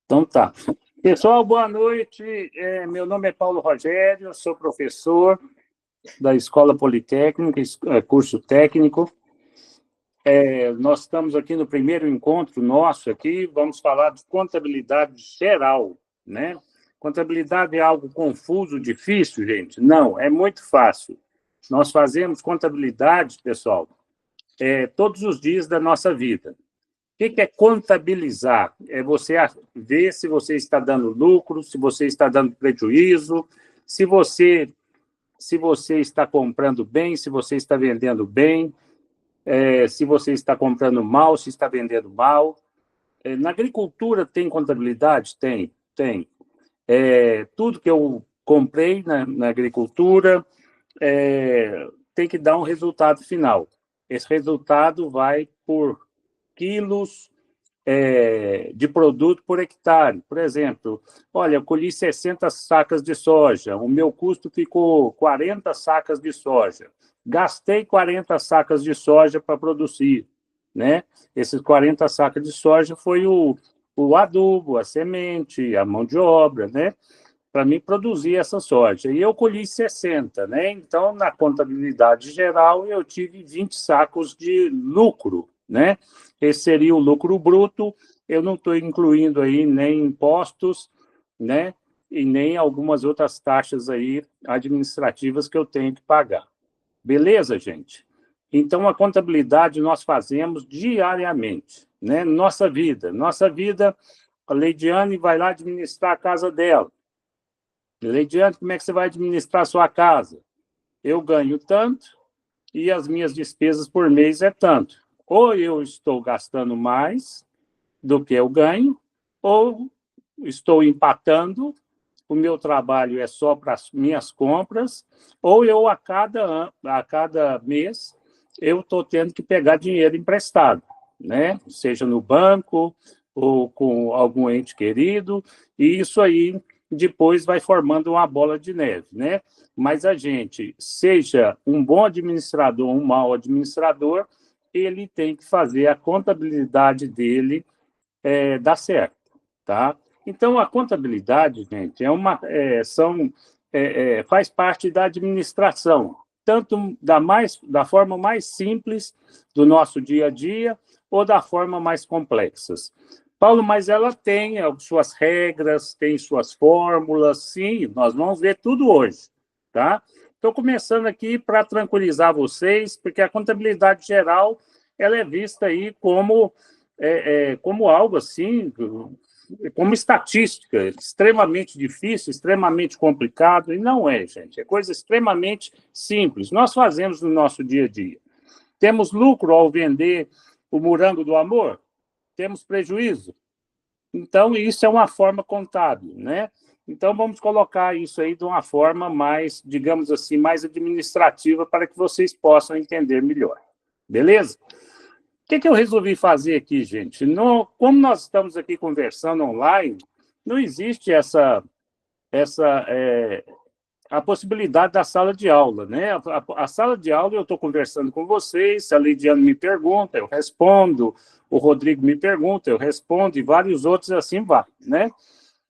Então tá. Pessoal, boa noite. Meu nome é Paulo Rogério, sou professor da Escola Politécnica, curso técnico. Nós estamos aqui no primeiro encontro nosso aqui, vamos falar de contabilidade geral, né? Contabilidade é algo confuso, difícil, gente? Não, é muito fácil. Nós fazemos contabilidade, pessoal, todos os dias da nossa vida. O que é contabilizar? É você ver se você está dando lucro, se você está dando prejuízo, se você está comprando bem, se você está vendendo bem, se você está comprando mal, se está vendendo mal. Na agricultura tem contabilidade? Tem. Tudo que eu comprei na agricultura tem que dar um resultado final. Esse resultado vai por quilos de produto por hectare. Por exemplo, olha, eu colhi 60 sacas de soja, o meu custo ficou 40 sacas de soja. Gastei 40 sacas de soja para produzir, né? Esses 40 sacas de soja foi o adubo, a semente, a mão de obra, né? Para mim produzir essa soja. E eu colhi 60, né? Então, na contabilidade geral, eu tive 20 sacos de lucro, né? Esse seria o lucro bruto. Eu não estou incluindo aí nem impostos, né? E nem algumas outras taxas aí administrativas que eu tenho que pagar. Beleza, gente? Então, a contabilidade nós fazemos diariamente, né? Nossa vida, a Leidiane vai lá administrar a casa dela. Leidiane, como é que você vai administrar a sua casa? Eu ganho tanto e as minhas despesas por mês é tanto. Ou eu estou gastando mais do que eu ganho, ou estou empatando, o meu trabalho é só para as minhas compras, ou eu, a cada mês, eu estou tendo que pegar dinheiro emprestado, né? Seja no banco ou com algum ente querido, e isso aí depois vai formando uma bola de neve, né? Mas a gente, seja um bom administrador ou um mau administrador, ele tem que fazer a contabilidade dele dar certo, tá? Então, a contabilidade, gente, faz parte da administração, tanto da forma mais simples do nosso dia a dia ou da forma mais complexa. Paulo, mas ela tem suas regras, tem suas fórmulas, sim, nós vamos ver tudo hoje, tá? Estou começando aqui para tranquilizar vocês, porque a contabilidade geral ela é vista aí como algo assim, como estatística, extremamente difícil, extremamente complicado, e não é, gente, é coisa extremamente simples. Nós fazemos no nosso dia a dia. Temos lucro ao vender o morango do amor? Temos prejuízo? Então, isso é uma forma contábil, né? Então, vamos colocar isso aí de uma forma mais, digamos assim, mais administrativa para que vocês possam entender melhor. Beleza? O que eu resolvi fazer aqui, gente? Como nós estamos aqui conversando online, não existe a possibilidade da sala de aula, né? A sala de aula, eu estou conversando com vocês, se a Lidiane me pergunta, eu respondo, o Rodrigo me pergunta, eu respondo, e vários outros assim vai, né?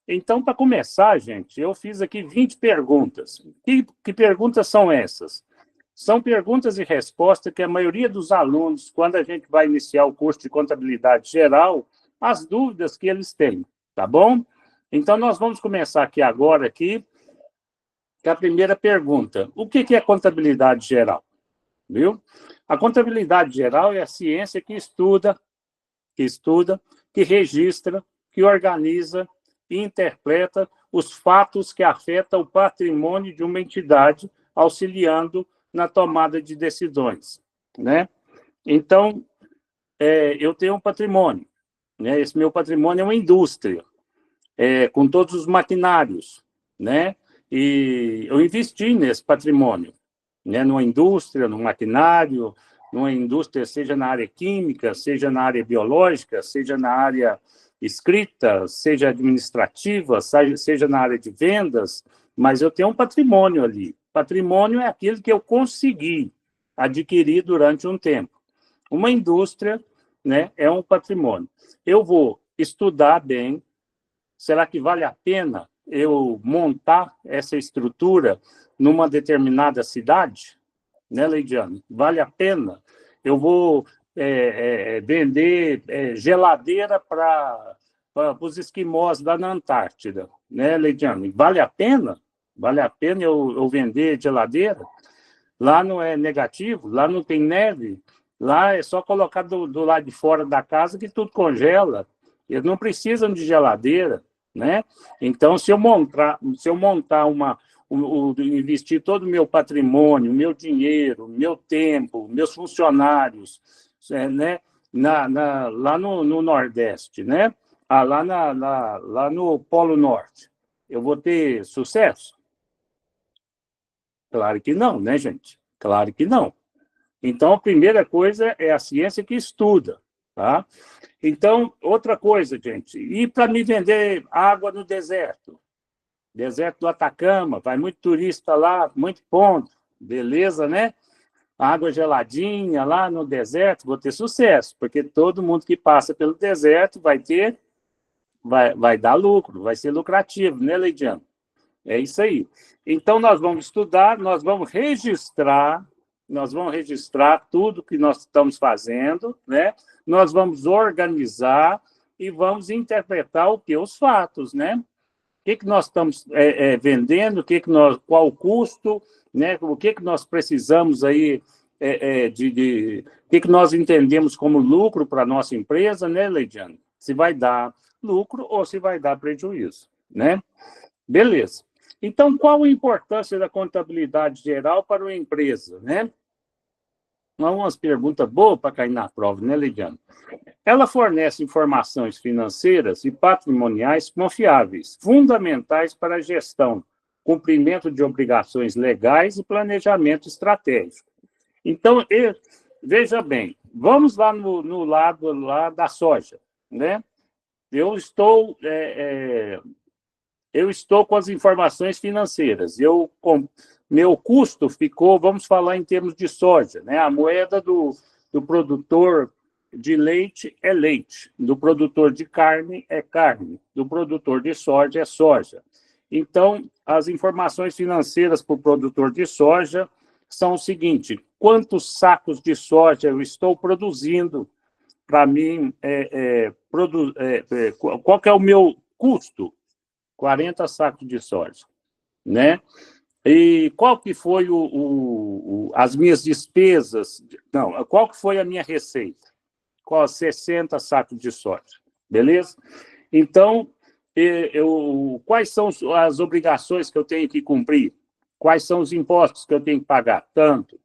Então, para começar, gente, eu fiz aqui 20 perguntas. Que perguntas são essas? São perguntas e respostas que a maioria dos alunos, quando a gente vai iniciar o curso de contabilidade geral, as dúvidas que eles têm, tá bom? Então, nós vamos começar aqui agora, com a primeira pergunta. O que é contabilidade geral? Viu? A contabilidade geral é a ciência que estuda, que registra, que organiza e interpreta os fatos que afetam o patrimônio de uma entidade, auxiliando na tomada de decisões, né? Então, eu tenho um patrimônio, né? Esse meu patrimônio é uma indústria, com todos os maquinários, né? E eu investi nesse patrimônio, né? Numa indústria, num maquinário, numa indústria, seja na área química, seja na área biológica, seja na área escrita, seja administrativa, seja na área de vendas, mas eu tenho um patrimônio ali. Patrimônio é aquilo que eu consegui adquirir durante um tempo. Uma indústria né? É um patrimônio. Eu vou estudar bem. Será que vale a pena eu montar essa estrutura numa determinada cidade? Né, Leidiane? Vale a pena? Eu vou vender geladeira para os esquimós lá na Antártida, né, Leidiane? Vale a pena? Vale a pena eu vender geladeira? Lá não é negativo, lá não tem neve, lá é só colocar do lado de fora da casa que tudo congela. Eles não precisam de geladeira, né? Então, se eu montar investir todo o meu patrimônio, meu dinheiro, meu tempo, meus funcionários, né? Lá no Nordeste, né? Lá no Polo Norte, eu vou ter sucesso? Claro que não, né, gente? Claro que não. Então, a primeira coisa é a ciência que estuda, tá? Então, outra coisa, gente, e para me vender água no deserto do Atacama, vai muito turista lá, muito ponto, beleza, né? Água geladinha lá no deserto, vou ter sucesso, porque todo mundo que passa pelo deserto vai dar lucro, vai ser lucrativo, né, Leidiano? É isso aí. Então, nós vamos estudar, nós vamos registrar tudo que nós estamos fazendo, né? Nós vamos organizar e vamos interpretar os fatos, né? O que nós estamos vendendo, qual o custo, né? O que nós precisamos aí o que nós entendemos como lucro para a nossa empresa, né, Leidiane? Se vai dar lucro ou se vai dar prejuízo, né? Beleza. Então, qual a importância da contabilidade geral para uma empresa, né? Umas perguntas boas para cair na prova, né, Lidiane? Ela fornece informações financeiras e patrimoniais confiáveis, fundamentais para a gestão, cumprimento de obrigações legais e planejamento estratégico. Então, veja bem, vamos lá no lado lá da soja, né? Eu estou com as informações financeiras. Meu custo ficou, vamos falar em termos de soja, né? A moeda do produtor de leite é leite, do produtor de carne é carne, do produtor de soja é soja. Então, as informações financeiras para o produtor de soja são o seguinte: quantos sacos de soja eu estou produzindo para mim, qual que é o meu custo? 40 sacos de soja, né? E qual que foi as minhas despesas? Não, qual que foi a minha receita? 60 sacos de soja, beleza? Então, quais são as obrigações que eu tenho que cumprir? Quais são os impostos que eu tenho que pagar? Tanto,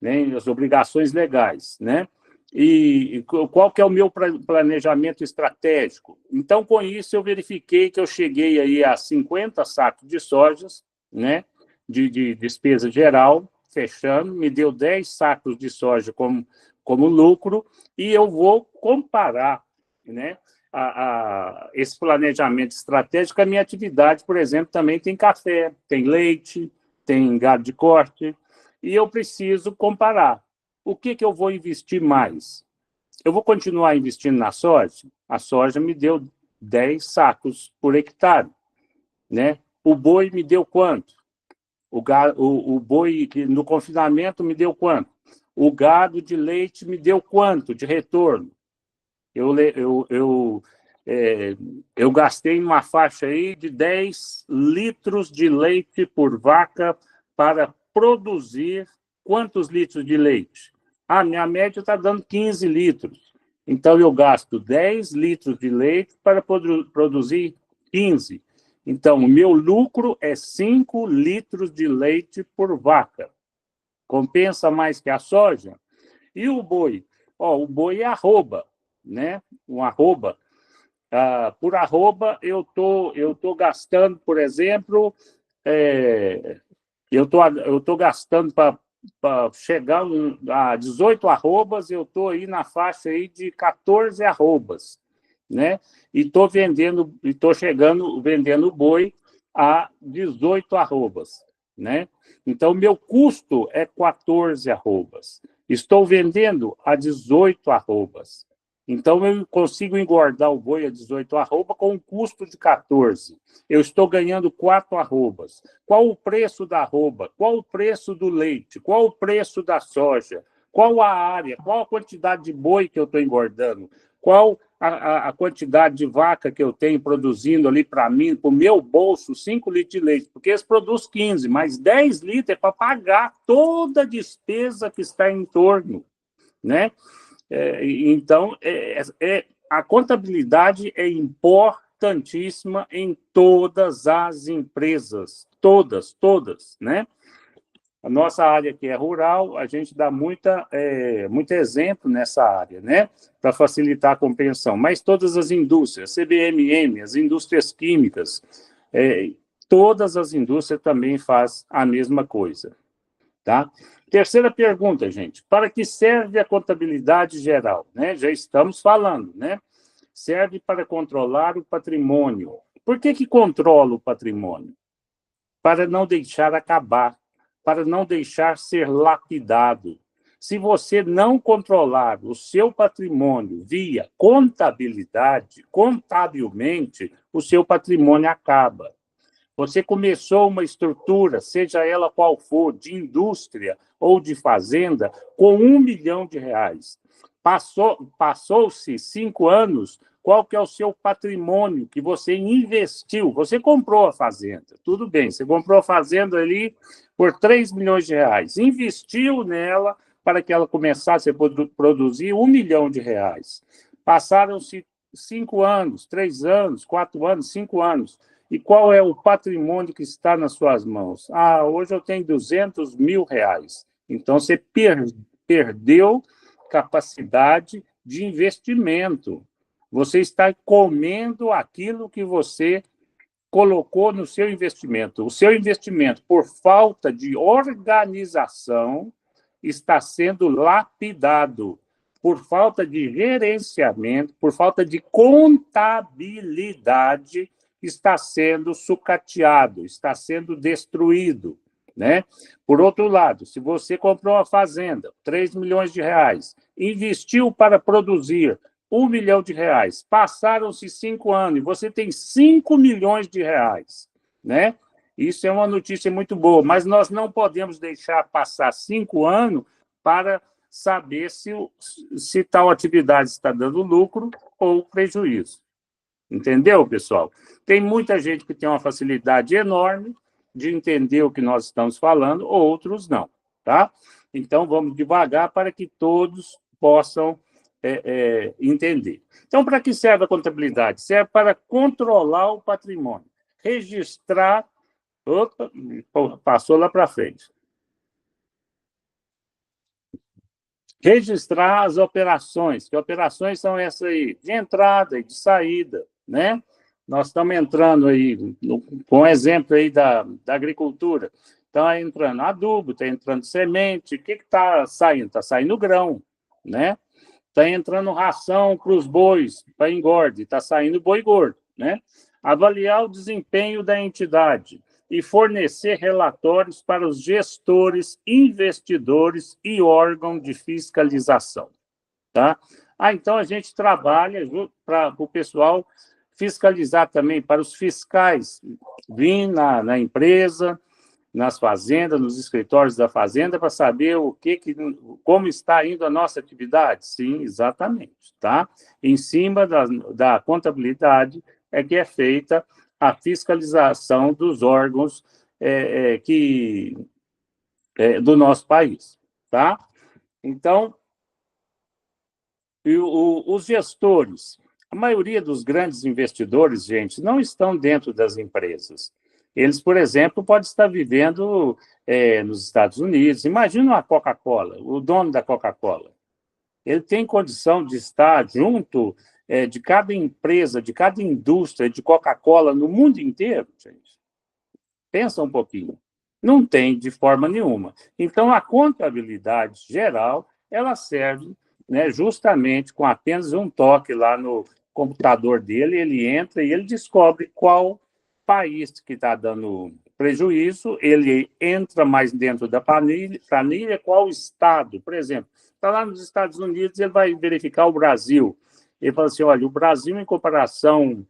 né? As obrigações legais, né? E qual que é o meu planejamento estratégico? Então, com isso, eu verifiquei que eu cheguei aí a 50 sacos de sojas, né, de despesa geral, fechando, me deu 10 sacos de soja como lucro, e eu vou comparar, né, esse planejamento estratégico com a minha atividade. Por exemplo, também tem café, tem leite, tem gado de corte, e eu preciso comparar. O que eu vou investir mais? Eu vou continuar investindo na soja? A soja me deu 10 sacos por hectare, né? O boi me deu quanto? O boi no confinamento me deu quanto? O gado de leite me deu quanto de retorno? Eu gastei uma faixa aí de 10 litros de leite por vaca para produzir quantos litros de leite? Minha média está dando 15 litros. Então, eu gasto 10 litros de leite para produzir 15. Então, o meu lucro é 5 litros de leite por vaca. Compensa mais que a soja? E o boi? O boi é arroba, né? Um arroba. Por arroba, eu tô gastando, por exemplo, eu tô gastando para chegar a 18 arrobas, eu estou aí na faixa aí de 14 arrobas, né? E estou vendendo boi a 18 arrobas, né? Então, meu custo é 14 arrobas. Estou vendendo a 18 arrobas. Então, eu consigo engordar o boi a 18 arroba com um custo de 14. Eu estou ganhando 4 arrobas. Qual o preço da arroba? Qual o preço do leite? Qual o preço da soja? Qual a área? Qual a quantidade de boi que eu estou engordando? Qual a quantidade de vaca que eu tenho produzindo ali para mim, para o meu bolso, 5 litros de leite? Porque eles produzem 15, mas 10 litros é para pagar toda a despesa que está em torno, né? Então, a contabilidade é importantíssima em todas as empresas, todas, né? A nossa área que é rural, a gente dá muito exemplo nessa área, né? Para facilitar a compreensão. Mas todas as indústrias, CBMM, as indústrias químicas, todas as indústrias também fazem a mesma coisa. Tá? Terceira pergunta, gente. Para que serve a contabilidade geral? Né? Já estamos falando, né? Serve para controlar o patrimônio. Por que controla o patrimônio? Para não deixar acabar, para não deixar ser lapidado. Se você não controlar o seu patrimônio via contabilidade, contabilmente, o seu patrimônio acaba. Você começou uma estrutura, seja ela qual for, de indústria ou de fazenda, com R$ 1 milhão. Passou-se 5 anos, qual que é o seu patrimônio que você investiu? Você comprou a fazenda, tudo bem, você comprou a fazenda ali por R$ 3 milhões, investiu nela para que ela começasse a produzir R$ 1 milhão. Passaram-se 5 anos, 3 anos, 4 anos, 5 anos. E qual é o patrimônio que está nas suas mãos? Hoje eu tenho R$ 200 mil. Então, você perdeu capacidade de investimento. Você está comendo aquilo que você colocou no seu investimento. O seu investimento, por falta de organização, está sendo lapidado. Por falta de gerenciamento, por falta de contabilidade, está sendo sucateado, está sendo destruído, né? Por outro lado, se você comprou uma fazenda, R$ 3 milhões, investiu para produzir R$ 1 milhão, passaram-se 5 anos e você tem R$ 5 milhões, né? Isso é uma notícia muito boa, mas nós não podemos deixar passar 5 anos para saber se tal atividade está dando lucro ou prejuízo. Entendeu, pessoal? Tem muita gente que tem uma facilidade enorme de entender o que nós estamos falando, outros não, tá? Então, vamos devagar para que todos possam entender. Então, para que serve a contabilidade? Serve para controlar o patrimônio, registrar... Opa, passou lá para frente. Registrar as operações. Que operações são essas aí? De entrada e de saída, né? Nós estamos entrando aí, com exemplo aí da agricultura. Está entrando adubo, está entrando semente. O que está saindo? Está saindo grão, né? Está entrando ração para os bois, para engorde. Está saindo boi gordo, né? Avaliar o desempenho da entidade e fornecer relatórios para os gestores, investidores e órgãos de fiscalização. Tá? Então, a gente trabalha para o pessoal fiscalizar também, para os fiscais vir na empresa, nas fazendas, nos escritórios da fazenda, para saber como está indo a nossa atividade. Sim, exatamente. Tá? Em cima da contabilidade é que é feita a fiscalização dos órgãos do nosso país. Tá? Então, os gestores, a maioria dos grandes investidores, gente, não estão dentro das empresas. Eles, por exemplo, podem estar vivendo nos Estados Unidos. Imagina a Coca-Cola, o dono da Coca-Cola. Ele tem condição de estar junto de cada empresa, de cada indústria de Coca-Cola no mundo inteiro, gente? Pensa um pouquinho. Não tem de forma nenhuma. Então, a contabilidade geral, ela serve, né, justamente com apenas um toque lá no computador dele, ele entra e ele descobre qual país que está dando prejuízo, ele entra mais dentro da planilha, qual estado, por exemplo, está lá nos Estados Unidos, ele vai verificar o Brasil. Ele falou assim, olha, o Brasil, em comparação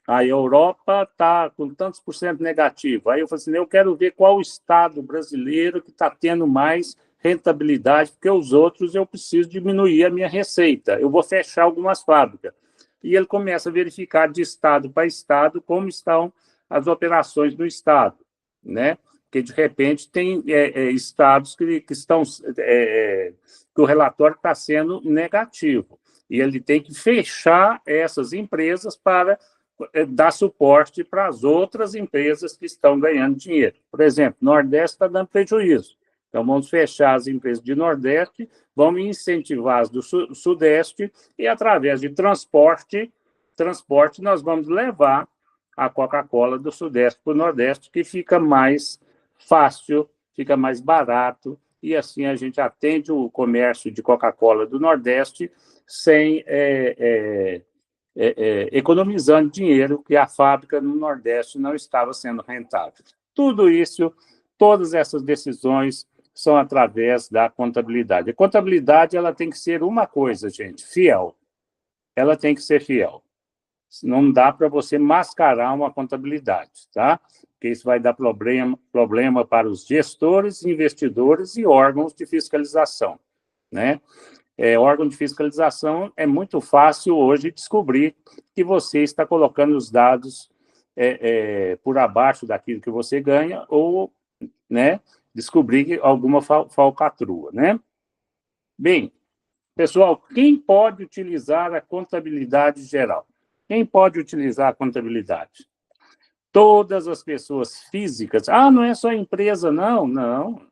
à Europa, está com tantos por cento negativo. Aí eu falei assim, eu quero ver qual o estado brasileiro que está tendo mais rentabilidade, porque os outros eu preciso diminuir a minha receita. Eu vou fechar algumas fábricas. E ele começa a verificar de estado para estado como estão as operações no estado, né? Porque, de repente, tem estados que estão... que o relatório está sendo negativo. E ele tem que fechar essas empresas para dar suporte para as outras empresas que estão ganhando dinheiro. Por exemplo, Nordeste está dando prejuízo. Então, vamos fechar as empresas de Nordeste, vamos incentivar as do Sudeste e, através de transporte, nós vamos levar a Coca-Cola do Sudeste para o Nordeste, que fica mais fácil, fica mais barato, e assim a gente atende o comércio de Coca-Cola do Nordeste sem economizando dinheiro, que a fábrica no Nordeste não estava sendo rentável. Tudo isso, todas essas decisões são através da contabilidade. A contabilidade ela tem que ser uma coisa, gente, fiel. Ela tem que ser fiel. Não dá para você mascarar uma contabilidade, tá? Porque isso vai dar problema para os gestores, investidores e órgãos de fiscalização, né? Órgão de fiscalização é muito fácil hoje descobrir que você está colocando os dados por abaixo daquilo que você ganha ou, né, descobrir alguma falcatrua, né? Bem, pessoal, quem pode utilizar a contabilidade geral? Quem pode utilizar a contabilidade? Todas as pessoas físicas. Ah, não é só empresa, não, não.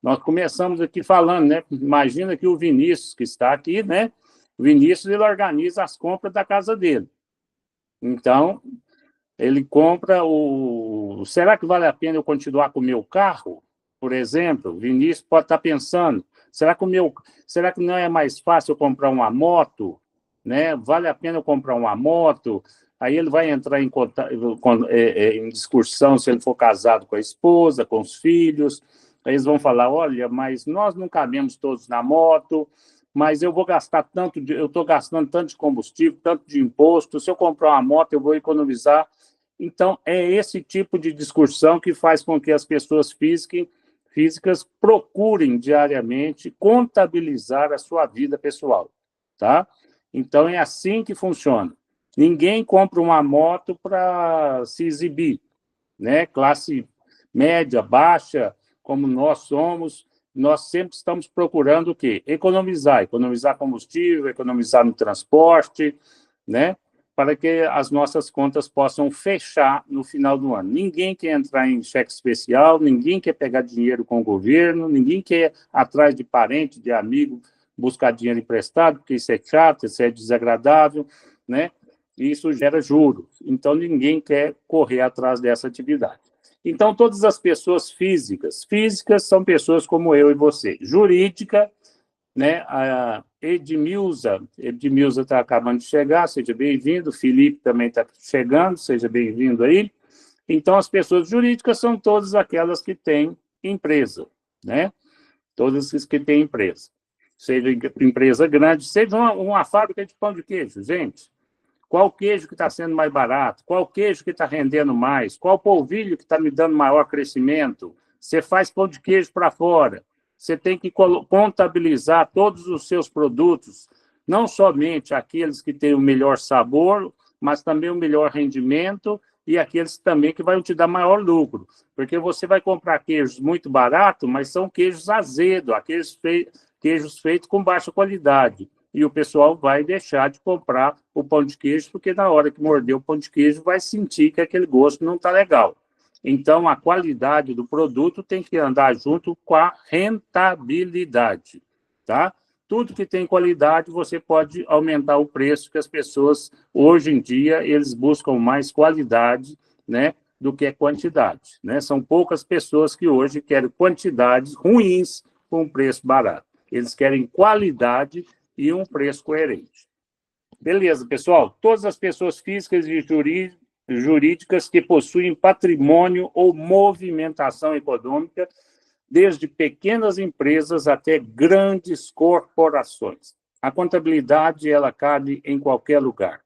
Nós começamos aqui falando, né? Imagina que o Vinícius, que está aqui, né? O Vinícius, ele organiza as compras da casa dele. Então, ele compra o... Será que vale a pena eu continuar com o meu carro? Por exemplo, o Vinícius pode estar pensando, será que não é mais fácil eu comprar uma moto? Né? Vale a pena eu comprar uma moto? Aí ele vai entrar em discussão se ele for casado com a esposa, com os filhos. Aí eles vão falar, olha, mas nós não cabemos todos na moto, mas eu vou gastar eu estou gastando tanto de combustível, tanto de imposto, se eu comprar uma moto eu vou economizar. Então, é esse tipo de discussão que faz com que as pessoas físicas procurem diariamente contabilizar a sua vida pessoal, tá? Então, é assim que funciona. Ninguém compra uma moto para se exibir, né? Classe média, baixa, como nós somos, nós sempre estamos procurando o quê? Economizar combustível, economizar no transporte, né? Para que as nossas contas possam fechar no final do ano. Ninguém quer entrar em cheque especial, ninguém quer pegar dinheiro com o governo, ninguém quer atrás de parente, de amigo, buscar dinheiro emprestado, porque isso é chato, isso é desagradável, né? E isso gera juros. Então, ninguém quer correr atrás dessa atividade. Então, todas as pessoas físicas são pessoas como eu e você. Jurídica, né? A Edmilza está acabando de chegar, seja bem-vindo. Felipe também está chegando, seja bem-vindo aí. Então, as pessoas jurídicas são todas aquelas que têm empresa, né? Todas as que têm empresa. Seja empresa grande, seja uma fábrica de pão de queijo, gente. Qual queijo que está sendo mais barato? Qual queijo que está rendendo mais? Qual polvilho que está me dando maior crescimento? Você faz pão de queijo para fora. Você tem que contabilizar todos os seus produtos, não somente aqueles que têm o melhor sabor, mas também o melhor rendimento e aqueles também que vão te dar maior lucro. Porque você vai comprar queijos muito baratos, mas são queijos azedos, aqueles queijos feitos com baixa qualidade. E o pessoal vai deixar de comprar o pão de queijo, porque na hora que morder o pão de queijo vai sentir que aquele gosto não está legal. Então, a qualidade do produto tem que andar junto com a rentabilidade, tá? Tudo que tem qualidade, você pode aumentar o preço, que as pessoas, hoje em dia, eles buscam mais qualidade, né, do que quantidade, né? São poucas pessoas que hoje querem quantidades ruins com preço barato. Eles querem qualidade e um preço coerente. Beleza, pessoal? Todas as pessoas físicas e jurídicas que possuem patrimônio ou movimentação econômica, desde pequenas empresas até grandes corporações. A contabilidade, ela cabe em qualquer lugar.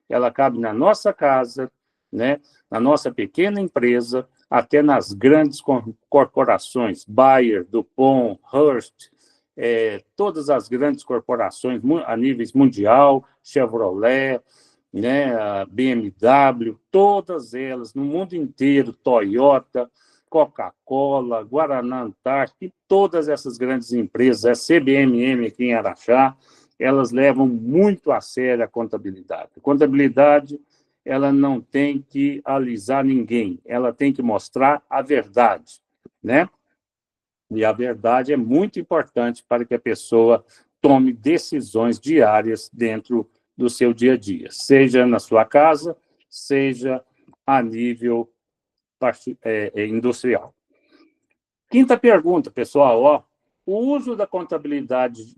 Ela cabe na nossa casa, né? Na nossa pequena empresa, até nas grandes corporações, Bayer, DuPont, Hearst, todas as grandes corporações a nível mundial, Chevrolet, né, a BMW, todas elas, no mundo inteiro, Toyota, Coca-Cola, Guaraná Antártica, e todas essas grandes empresas, a CBMM aqui em Araxá, elas levam muito a sério a contabilidade. A contabilidade, ela não tem que alisar ninguém, ela tem que mostrar a verdade, né? E a verdade é muito importante para que a pessoa tome decisões diárias dentro do seu dia a dia, seja na sua casa, seja a nível industrial. Quinta pergunta, pessoal, ó, o uso da contabilidade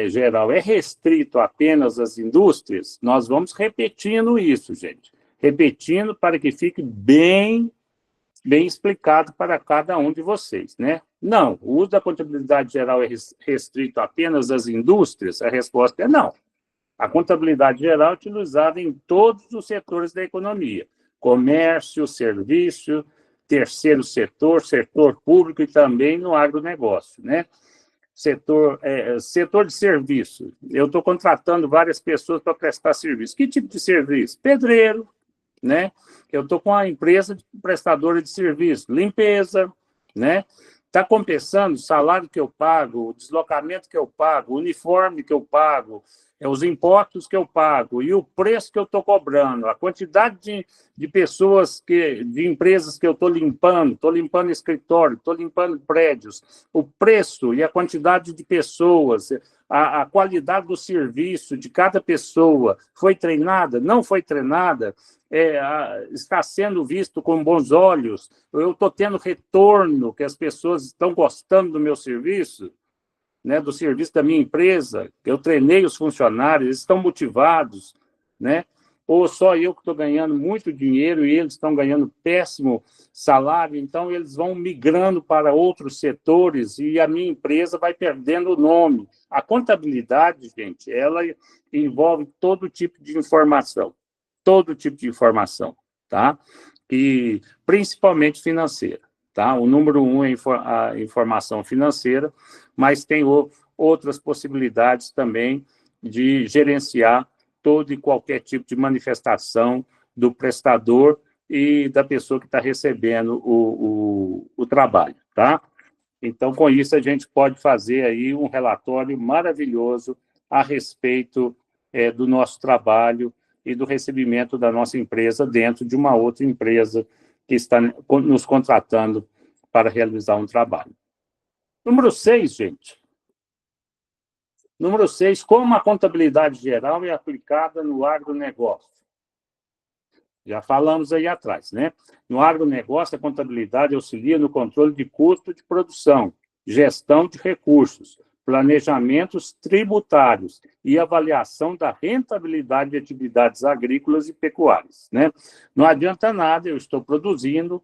geral é restrito apenas às indústrias? Nós vamos repetindo isso, gente. Repetindo para que fique bem explicado para cada um de vocês, né? Não, o uso da contabilidade geral é restrito apenas às indústrias? A resposta é não. A contabilidade geral é utilizada em todos os setores da economia. Comércio, serviço, terceiro setor, setor público e também no agronegócio, né? Setor de serviço. Eu estou contratando várias pessoas para prestar serviço. Que tipo de serviço? Pedreiro, né? Eu estou com a empresa prestadora de serviço, limpeza, né? Está compensando o salário que eu pago, o deslocamento que eu pago, o uniforme que eu pago, os impostos que eu pago e o preço que eu estou cobrando, a quantidade de pessoas, de empresas que eu estou limpando escritório, estou limpando prédios, o preço e a quantidade de pessoas, a qualidade do serviço de cada pessoa, foi treinada, não foi treinada, está sendo visto com bons olhos, eu estou tendo retorno, que as pessoas estão gostando do meu serviço, né, do serviço da minha empresa, eu treinei os funcionários, eles estão motivados, né? Ou só eu que estou ganhando muito dinheiro e eles estão ganhando péssimo salário, então eles vão migrando para outros setores e a minha empresa vai perdendo o nome. A contabilidade, gente, ela envolve todo tipo de informação, tá? E principalmente financeira, tá? O número 1 é a informação financeira, mas tem outras possibilidades também de gerenciar todo e qualquer tipo de manifestação do prestador e da pessoa que está recebendo o trabalho, tá? Então, com isso, a gente pode fazer aí um relatório maravilhoso a respeito do nosso trabalho e do recebimento da nossa empresa dentro de uma outra empresa que está nos contratando para realizar um trabalho. Número 6, gente. Número 6, como a contabilidade geral é aplicada no agronegócio. Já falamos aí atrás, né? No agronegócio, a contabilidade auxilia no controle de custo de produção, gestão de recursos, planejamentos tributários e avaliação da rentabilidade de atividades agrícolas e pecuárias, né? Não adianta nada, eu estou produzindo,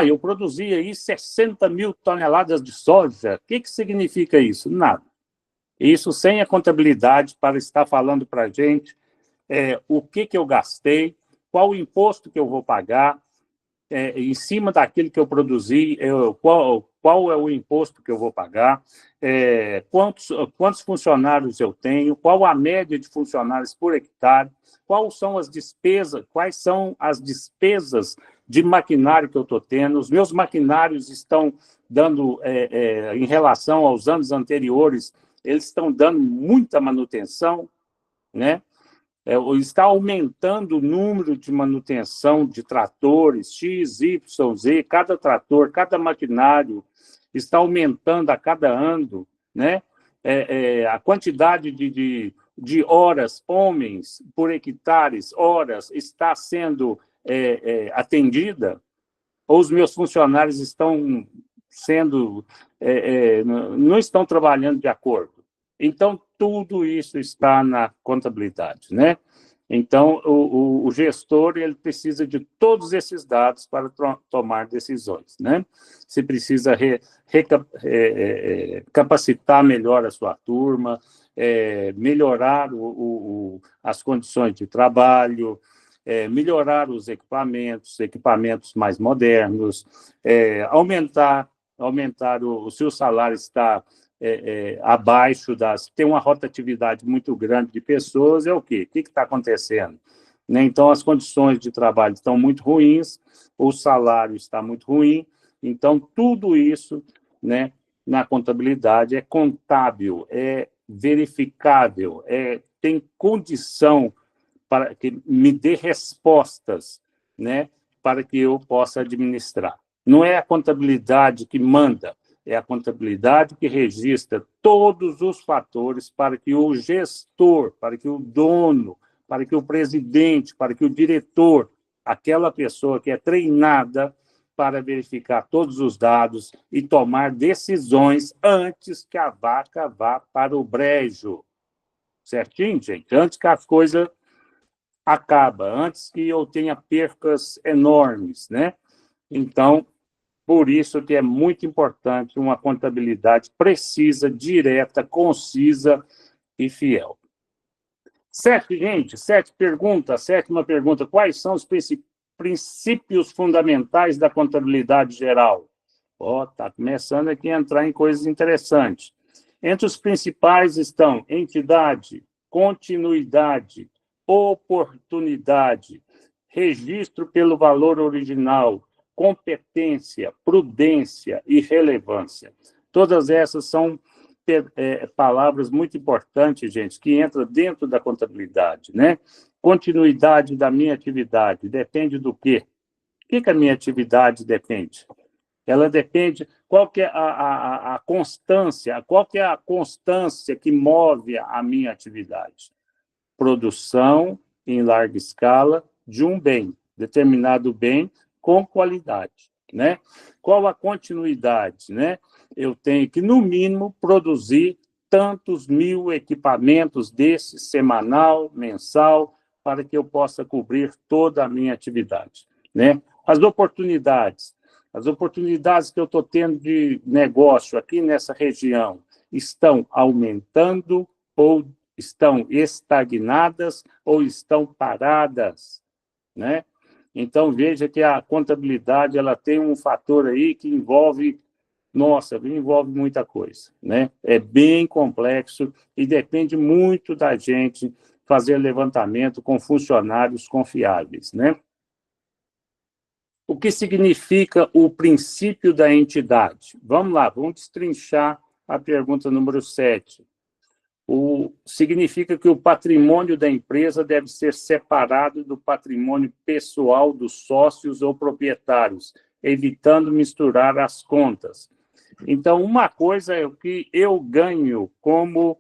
eu produzi aí 60 mil toneladas de soja, o que significa isso? Nada. Isso sem a contabilidade para estar falando para a gente o que eu gastei, qual o imposto que eu vou pagar, em cima daquilo que eu produzi, qual é o imposto que eu vou pagar, quantos funcionários eu tenho, qual a média de funcionários por hectare, quais são as despesas de maquinário que eu estou tendo, os meus maquinários estão dando, em relação aos anos anteriores, eles estão dando muita manutenção, né? Está aumentando o número de manutenção de tratores, X, Y, Z, cada trator, cada maquinário está aumentando a cada ano, né? A quantidade de horas, homens por hectares, horas, está sendo atendida, ou os meus funcionários estão sendo, não estão trabalhando de acordo. Então, tudo isso está na contabilidade, né? Então, o gestor ele precisa de todos esses dados para tomar decisões, né? Você precisa capacitar melhor a sua turma, melhorar as condições de trabalho, melhorar os equipamentos mais modernos, aumentar o seu salário está abaixo tem uma rotatividade muito grande de pessoas, é o quê? O que está acontecendo? Né? Então, as condições de trabalho estão muito ruins, o salário está muito ruim, então, tudo isso, né, na contabilidade é contábil, é verificável, tem condição para que me dê respostas, né, para que eu possa administrar. Não é a contabilidade que manda, é a contabilidade que registra todos os fatores para que o gestor, para que o dono, para que o presidente, para que o diretor, aquela pessoa que é treinada para verificar todos os dados e tomar decisões antes que a vaca vá para o brejo. Certinho, gente? Antes que as coisas acabem, antes que eu tenha percas enormes, né? Então, por isso que é muito importante uma contabilidade precisa, direta, concisa e fiel. Sétima pergunta. Quais são os princípios fundamentais da contabilidade geral? Está começando aqui a entrar em coisas interessantes. Entre os principais estão entidade, continuidade, oportunidade, registro pelo valor original, competência, prudência e relevância. Todas essas são palavras muito importantes, gente, que entram dentro da contabilidade, né? Continuidade da minha atividade depende do quê? O que a minha atividade depende? Ela depende, qual que é a constância, qual que é a constância que move a minha atividade? Produção em larga escala de um bem, determinado bem com qualidade, né? Qual a continuidade, né? Eu tenho que, no mínimo, produzir tantos mil equipamentos desse semanal, mensal, para que eu possa cobrir toda a minha atividade, né? As oportunidades que eu estou tendo de negócio aqui nessa região estão aumentando ou estão estagnadas ou estão paradas, né? Então, veja que a contabilidade ela tem um fator aí que envolve muita coisa, né? É bem complexo e depende muito da gente fazer levantamento com funcionários confiáveis, né? O que significa o princípio da entidade? Vamos lá, vamos destrinchar a pergunta número 7. Significa que o patrimônio da empresa deve ser separado do patrimônio pessoal dos sócios ou proprietários, evitando misturar as contas. Então, uma coisa é o que eu ganho como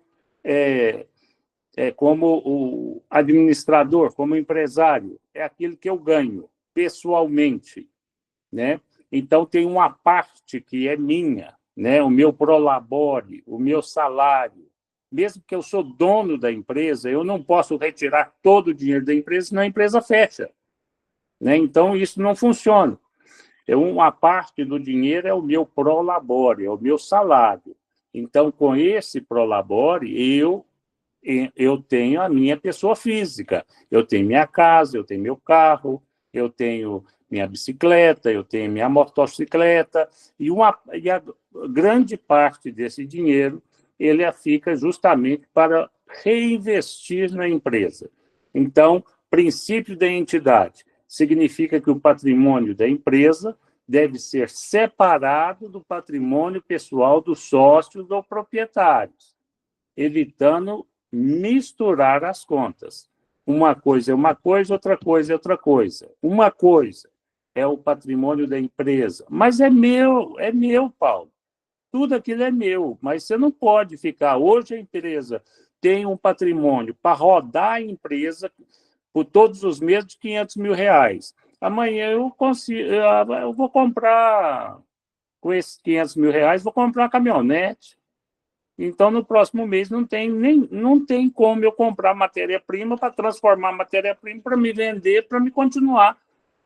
o administrador, como empresário, é aquilo que eu ganho pessoalmente, né? Então, tem uma parte que é minha, né? O meu prolabore, o meu salário. Mesmo que eu sou dono da empresa, eu não posso retirar todo o dinheiro da empresa, senão a empresa fecha, né? Então, isso não funciona. Uma parte do dinheiro é o meu prolabore, é o meu salário. Então, com esse prolabore, eu tenho a minha pessoa física. Eu tenho minha casa, eu tenho meu carro, eu tenho minha bicicleta, eu tenho minha motocicleta, e a grande parte desse dinheiro ele fica justamente para reinvestir na empresa. Então, princípio da entidade significa que o patrimônio da empresa deve ser separado do patrimônio pessoal dos sócios ou proprietários, evitando misturar as contas. Uma coisa é uma coisa, outra coisa é outra coisa. Uma coisa é o patrimônio da empresa, mas é meu, Paulo. Tudo aquilo é meu, mas você não pode ficar. Hoje a empresa tem um patrimônio para rodar a empresa por todos os meses de R$500.000. Amanhã eu vou comprar, com esses R$500.000, vou comprar uma caminhonete. Então, no próximo mês, não tem como eu comprar matéria-prima para transformar matéria-prima para me vender, para me continuar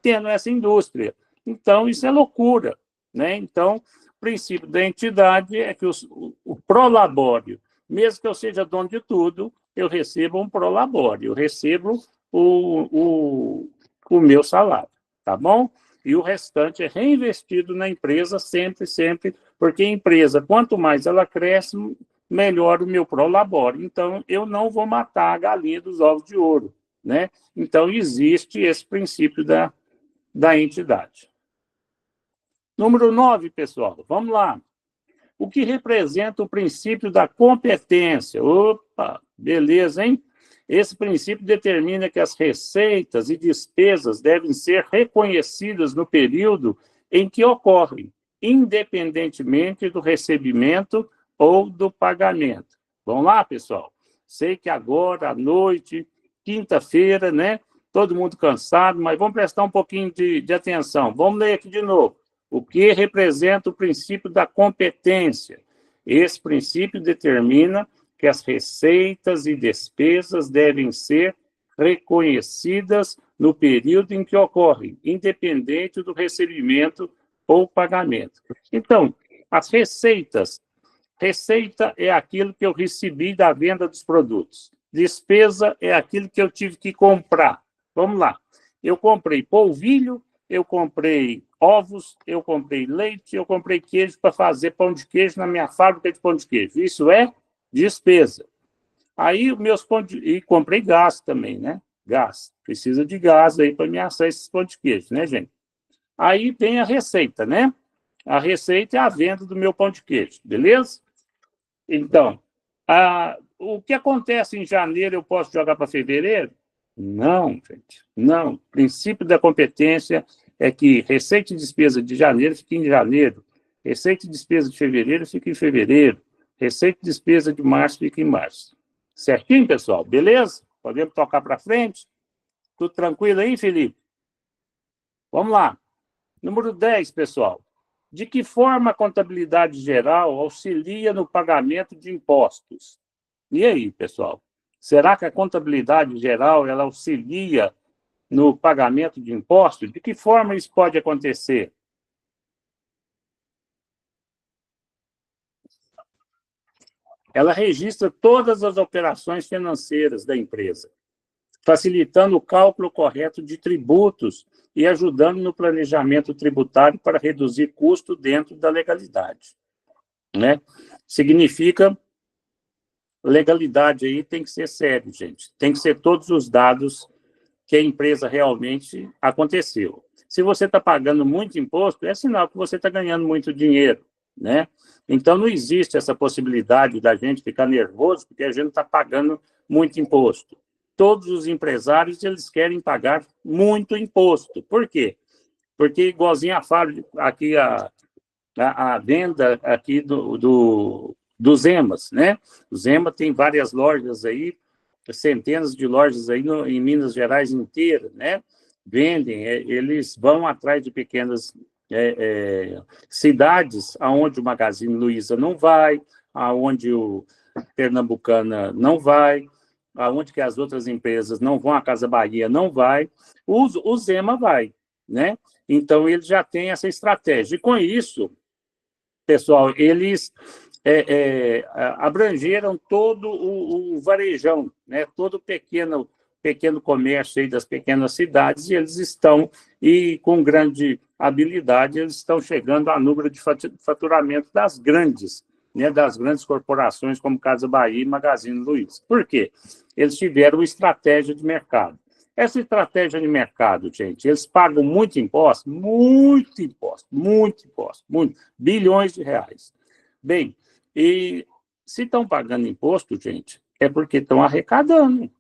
tendo essa indústria. Então, isso é loucura, né? Então, o princípio da entidade é que o prolabório mesmo que eu seja dono de tudo, eu recebo um prolabore, eu recebo o meu salário, tá bom? E o restante é reinvestido na empresa sempre, sempre, porque a empresa, quanto mais ela cresce, melhor o meu prolabore. Então, eu não vou matar a galinha dos ovos de ouro, né? Então, existe esse princípio da entidade. Número 9, pessoal, vamos lá. O que representa o princípio da competência? Opa, beleza, hein? Esse princípio determina que as receitas e despesas devem ser reconhecidas no período em que ocorrem, independentemente do recebimento ou do pagamento. Vamos lá, pessoal? Sei que agora, à noite, quinta-feira, né? Todo mundo cansado, mas vamos prestar um pouquinho de atenção. Vamos ler aqui de novo. O que representa o princípio da competência? Esse princípio determina que as receitas e despesas devem ser reconhecidas no período em que ocorrem, independente do recebimento ou pagamento. Então, as receitas. Receita é aquilo que eu recebi da venda dos produtos. Despesa é aquilo que eu tive que comprar. Vamos lá. Eu comprei polvilho, eu comprei ovos, eu comprei leite, eu comprei queijo para fazer pão de queijo na minha fábrica de pão de queijo. Isso é despesa. Aí, meus pão de... E comprei gás também, né? Gás. Precisa de gás aí para me assar esses pão de queijo, né, gente? Aí vem a receita, né? A receita é a venda do meu pão de queijo, beleza? Então, o que acontece em janeiro eu posso jogar para fevereiro? Não, gente, não. O princípio da competência é que receita e despesa de janeiro fica em janeiro, receita e despesa de fevereiro fica em fevereiro, receita e despesa de março fica em março. Certinho, pessoal? Beleza? Podemos tocar para frente? Tudo tranquilo aí, Felipe? Vamos lá. Número 10, pessoal. De que forma a contabilidade geral auxilia no pagamento de impostos? E aí, pessoal? Será que a contabilidade geral ela auxilia no pagamento de impostos? De que forma isso pode acontecer? Ela registra todas as operações financeiras da empresa, facilitando o cálculo correto de tributos e ajudando no planejamento tributário para reduzir custo dentro da legalidade, né? Significa legalidade aí tem que ser sério, gente. Tem que ser todos os dados que a empresa realmente aconteceu. Se você está pagando muito imposto, é sinal que você está ganhando muito dinheiro, né? Então, não existe essa possibilidade da gente ficar nervoso porque a gente está pagando muito imposto. Todos os empresários, eles querem pagar muito imposto. Por quê? Porque, igualzinho a fábrica, aqui a venda aqui dos EMAs, né? O Zema tem várias lojas aí, centenas de lojas aí em Minas Gerais inteira, né? Vendem, eles vão atrás de pequenas cidades aonde o Magazine Luiza não vai, aonde o Pernambucana não vai, aonde que as outras empresas não vão, a Casa Bahia não vai, o Zema vai, né? Então, ele já tem essa estratégia. E com isso, pessoal, eles abrangeram todo o varejão, né? Todo o pequeno comércio aí das pequenas cidades, e eles estão, e com grande habilidade, eles estão chegando a número de faturamento das grandes, né? Das grandes corporações como Casa Bahia e Magazine Luiza. Por quê? Eles tiveram estratégia de mercado. Essa estratégia de mercado, gente, eles pagam muito imposto, bilhões de reais. Bem, e se estão pagando imposto, gente, é porque estão arrecadando,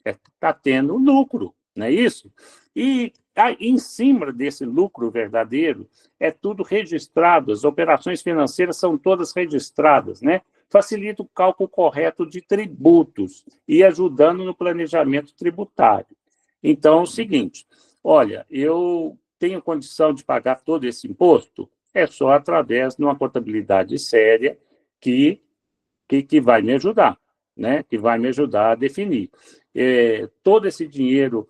está tendo lucro, não é isso? E em cima desse lucro verdadeiro, é tudo registrado, as operações financeiras são todas registradas, né? Facilita o cálculo correto de tributos e ajudando no planejamento tributário. Então, é o seguinte, olha, eu tenho condição de pagar todo esse imposto? É só através de uma contabilidade séria que vai me ajudar, né? Que vai me ajudar a definir. Todo esse dinheiro,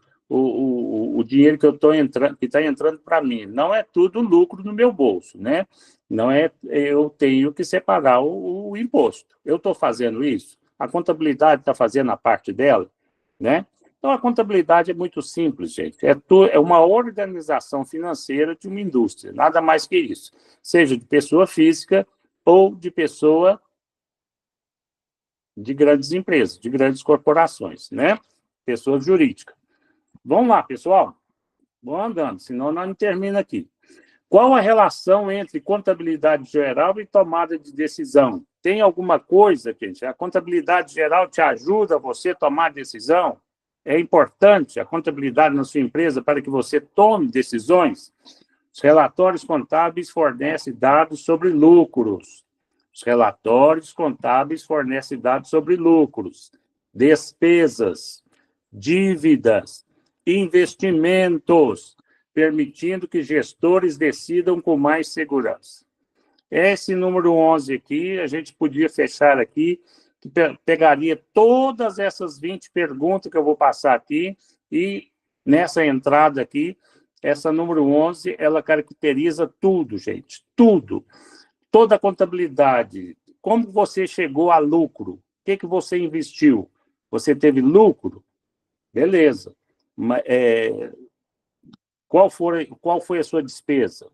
o dinheiro que eu estou entrando, que está entrando para mim. Não é tudo lucro no meu bolso, né? Não é, eu tenho que separar o imposto. Eu estou fazendo isso, a contabilidade está fazendo a parte dela, né? Então, a contabilidade é muito simples, gente. É uma organização financeira de uma indústria, nada mais que isso. Seja de pessoa física ou de pessoa de grandes empresas, de grandes corporações, né? Pessoas jurídicas. Vamos lá, pessoal. Vamos andando, senão nós não termina aqui. Qual a relação entre contabilidade geral e tomada de decisão? Tem alguma coisa, gente? A contabilidade geral te ajuda você a tomar decisão? É importante a contabilidade na sua empresa para que você tome decisões? Os relatórios contábeis fornecem dados sobre lucros. Os relatórios contábeis fornecem dados sobre lucros, despesas, dívidas, investimentos, permitindo que gestores decidam com mais segurança. Esse número 11 aqui, a gente podia fechar aqui, que pegaria todas essas 20 perguntas que eu vou passar aqui, e nessa entrada aqui, essa número 11, ela caracteriza tudo, gente, tudo. Toda a contabilidade. Como você chegou a lucro? O que você investiu? Você teve lucro? Beleza. Qual foi a sua despesa?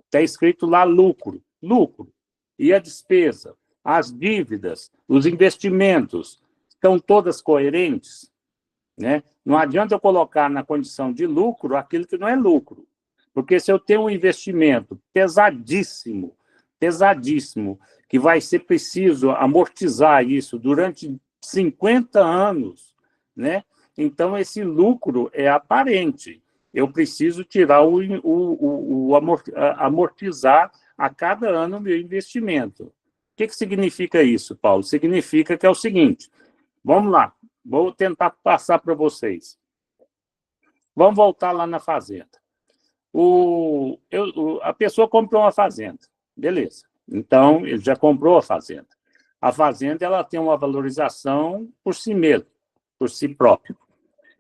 Está escrito lá lucro. Lucro. E a despesa? As dívidas, os investimentos, estão todas coerentes? Né? Não adianta eu colocar na condição de lucro aquilo que não é lucro. Porque se eu tenho um investimento pesadíssimo, que vai ser preciso amortizar isso durante 50 anos, né? Então, esse lucro é aparente. Eu preciso tirar amortizar a cada ano o meu investimento. O que significa isso, Paulo? Significa que é o seguinte, vamos lá, vou tentar passar para vocês. Vamos voltar lá na fazenda. A pessoa comprou uma fazenda, beleza. Então, ele já comprou a fazenda. A fazenda ela tem uma valorização por si mesma, por si própria.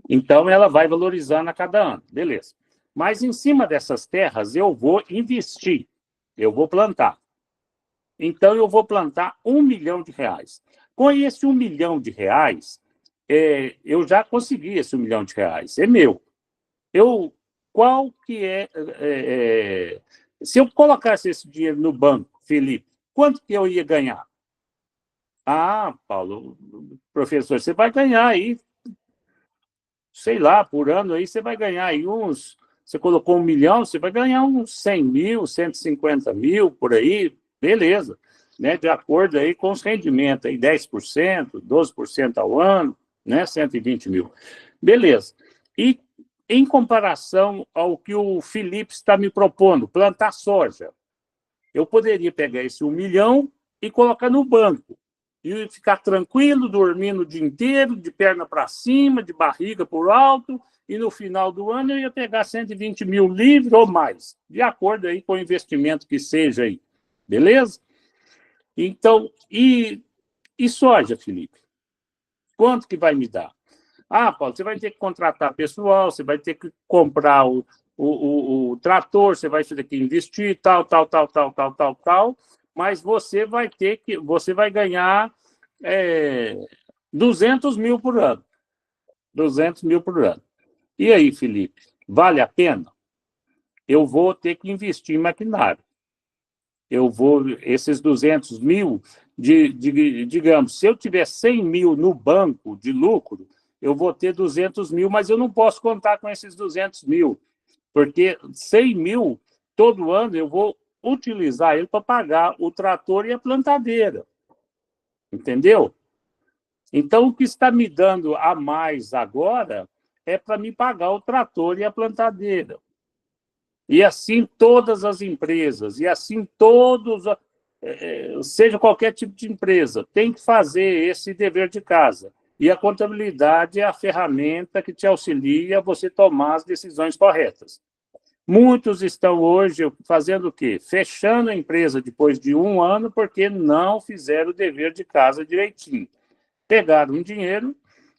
Então, ela vai valorizando a cada ano, beleza. Mas, em cima dessas terras, eu vou investir, eu vou plantar. Então, eu vou plantar R$1 milhão. Com esse R$1 milhão, eu já consegui esse R$1 milhão, é meu. Qual que se eu colocasse esse dinheiro no banco, Felipe, quanto que eu ia ganhar? Ah, Paulo, professor, você vai ganhar aí, sei lá, por ano aí, você vai ganhar aí você colocou R$1 milhão, você vai ganhar uns 100 mil, 150 mil, por aí, beleza, né? De acordo aí com os rendimentos, aí 10%, 12% ao ano, né? 120 mil. Beleza. E em comparação ao que o Felipe está me propondo, plantar soja, eu poderia pegar esse R$1 milhão e colocar no banco. E ficar tranquilo, dormindo o dia inteiro, de perna para cima, de barriga por alto, e no final do ano eu ia pegar 120 mil livre ou mais, de acordo aí com o investimento que seja aí. Beleza? Então, e soja, Felipe? Quanto que vai me dar? Ah, Paulo, você vai ter que contratar pessoal, você vai ter que comprar o trator, você vai ter que investir, tal, mas você vai ganhar 200 mil por ano. 200 mil por ano. E aí, Felipe, vale a pena? Eu vou ter que investir em maquinário. Esses 200 mil, digamos, se eu tiver 100 mil no banco de lucro, eu vou ter 200 mil, mas eu não posso contar com esses 200 mil, porque 100 mil, todo ano, eu vou utilizar ele para pagar o trator e a plantadeira. Entendeu? Então, o que está me dando a mais agora é para me pagar o trator e a plantadeira. E assim todas as empresas, e assim todos, seja qualquer tipo de empresa, tem que fazer esse dever de casa. E a contabilidade é a ferramenta que te auxilia a você tomar as decisões corretas. Muitos estão hoje fazendo o quê? Fechando a empresa depois de 1 ano porque não fizeram o dever de casa direitinho. Pegaram um dinheiro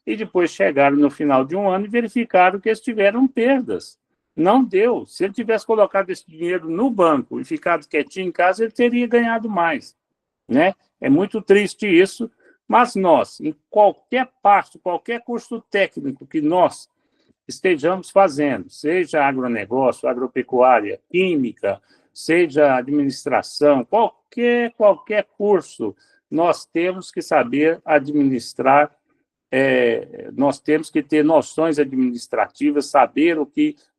e depois chegaram no final de um ano e verificaram que eles tiveram perdas. Não deu. Se ele tivesse colocado esse dinheiro no banco e ficado quietinho em casa, ele teria ganhado mais, né? É muito triste isso, mas nós, em qualquer parte, qualquer curso técnico que nós estejamos fazendo, seja agronegócio, agropecuária, química, seja administração, qualquer curso, nós temos que saber administrar, nós temos que ter noções administrativas, saber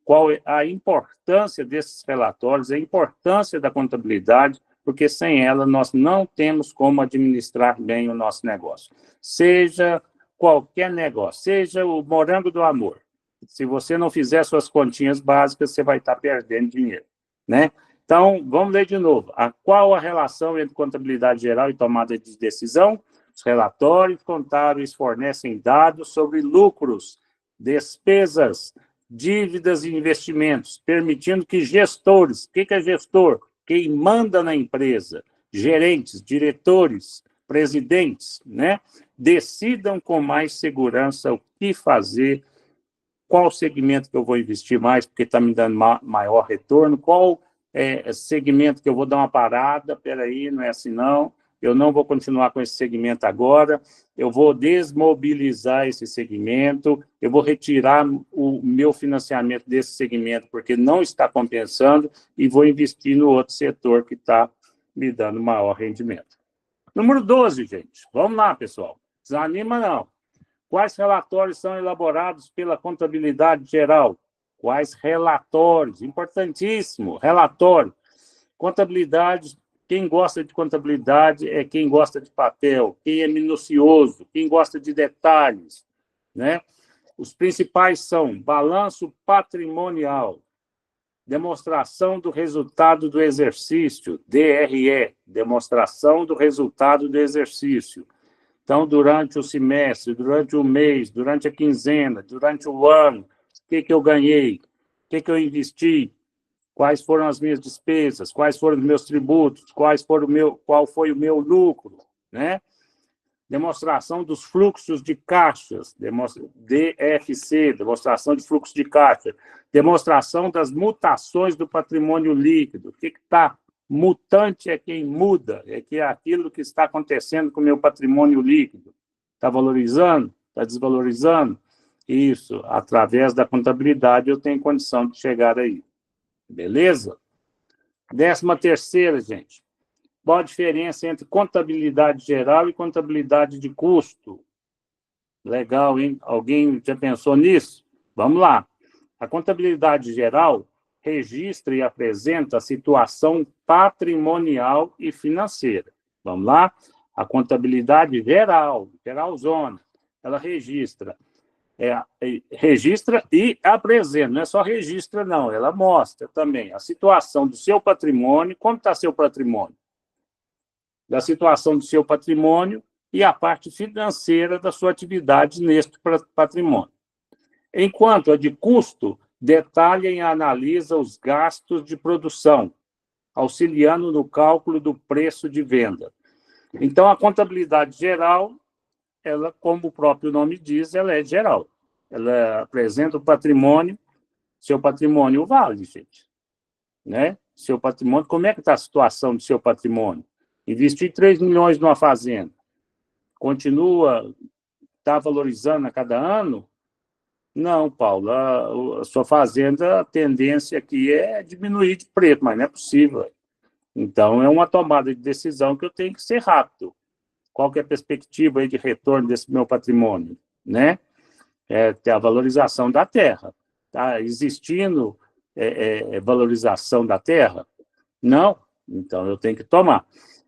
qual é a importância desses relatórios, a importância da contabilidade, porque sem ela nós não temos como administrar bem o nosso negócio. Seja qualquer negócio, seja o morango do amor. Se você não fizer suas continhas básicas, você vai estar perdendo dinheiro, né? Então, vamos ler de novo. Qual a relação entre contabilidade geral e tomada de decisão? Os relatórios contábeis fornecem dados sobre lucros, despesas, dívidas e investimentos, permitindo que gestores, o que é gestor? Quem manda na empresa, gerentes, diretores, presidentes, né, decidam com mais segurança o que fazer, qual segmento que eu vou investir mais, porque está me dando maior retorno, qual segmento que eu vou dar uma parada, peraí, não é assim não, eu não vou continuar com esse segmento agora, eu vou desmobilizar esse segmento, eu vou retirar o meu financiamento desse segmento, porque não está compensando, e vou investir no outro setor que está me dando maior rendimento. Número 12, gente. Vamos lá, pessoal. Desanima não. Quais relatórios são elaborados pela contabilidade geral? Quais relatórios? Importantíssimo, relatório. Contabilidade, quem gosta de contabilidade é quem gosta de papel, quem é minucioso, quem gosta de detalhes, né? Os principais são balanço patrimonial, demonstração do resultado do exercício, DRE, demonstração do resultado do exercício. Então, durante o semestre, durante o mês, durante a quinzena, durante o ano, o que eu ganhei, o que eu investi, quais foram as minhas despesas, quais foram os meus tributos, qual foi o meu lucro, né? Demonstração dos fluxos de caixas, DFC, demonstração de fluxo de caixa, demonstração das mutações do patrimônio líquido. O que está mutante é quem muda, é aquilo que está acontecendo com o meu patrimônio líquido. Está valorizando? Está desvalorizando? Isso, através da contabilidade eu tenho condição de chegar aí. Beleza? 13ª, gente. Qual a diferença entre contabilidade geral e contabilidade de custo? Legal, hein? Alguém já pensou nisso? Vamos lá. A contabilidade geral registra e apresenta a situação patrimonial e financeira. Vamos lá? A contabilidade geral, geralzona, ela registra e apresenta, não é só registra, não, ela mostra também a situação do seu patrimônio, como está seu patrimônio, da situação do seu patrimônio e a parte financeira da sua atividade neste patrimônio. Enquanto a de custo detalha e analisa os gastos de produção, auxiliando no cálculo do preço de venda. Então, a contabilidade geral, ela, como o próprio nome diz, ela é geral. Ela apresenta o patrimônio, seu patrimônio vale, gente. Né? Seu patrimônio, como é que está a situação do seu patrimônio? Investir 3 milhões numa fazenda, continua, está valorizando a cada ano? Não, Paulo, a sua fazenda, a tendência aqui é diminuir de preço, mas não é possível. Então, é uma tomada de decisão que eu tenho que ser rápido. Qual que é a perspectiva aí de retorno desse meu patrimônio? Né? Ter a valorização da terra. Está existindo valorização da terra? Não. Então, eu tenho que tomar.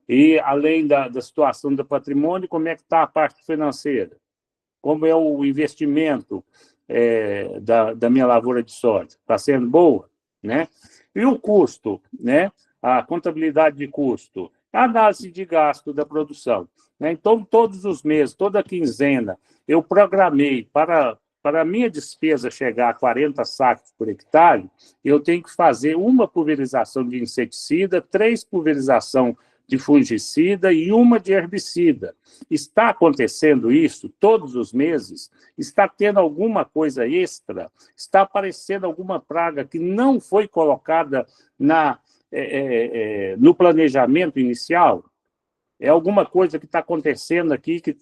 E, além da situação do patrimônio, como é que está a parte financeira? Como é o investimento da minha lavoura de soja? Está sendo boa? Né? E o custo, né? A contabilidade de custo, a análise de gasto da produção. Né? Então, todos os meses, toda quinzena, eu programei para a minha despesa chegar a 40 sacos por hectare, eu tenho que fazer uma pulverização de inseticida, 3 pulverização de fungicida e uma de herbicida. Está acontecendo isso todos os meses? Está tendo alguma coisa extra? Está aparecendo alguma praga que não foi colocada no planejamento inicial? É alguma coisa que está acontecendo aqui que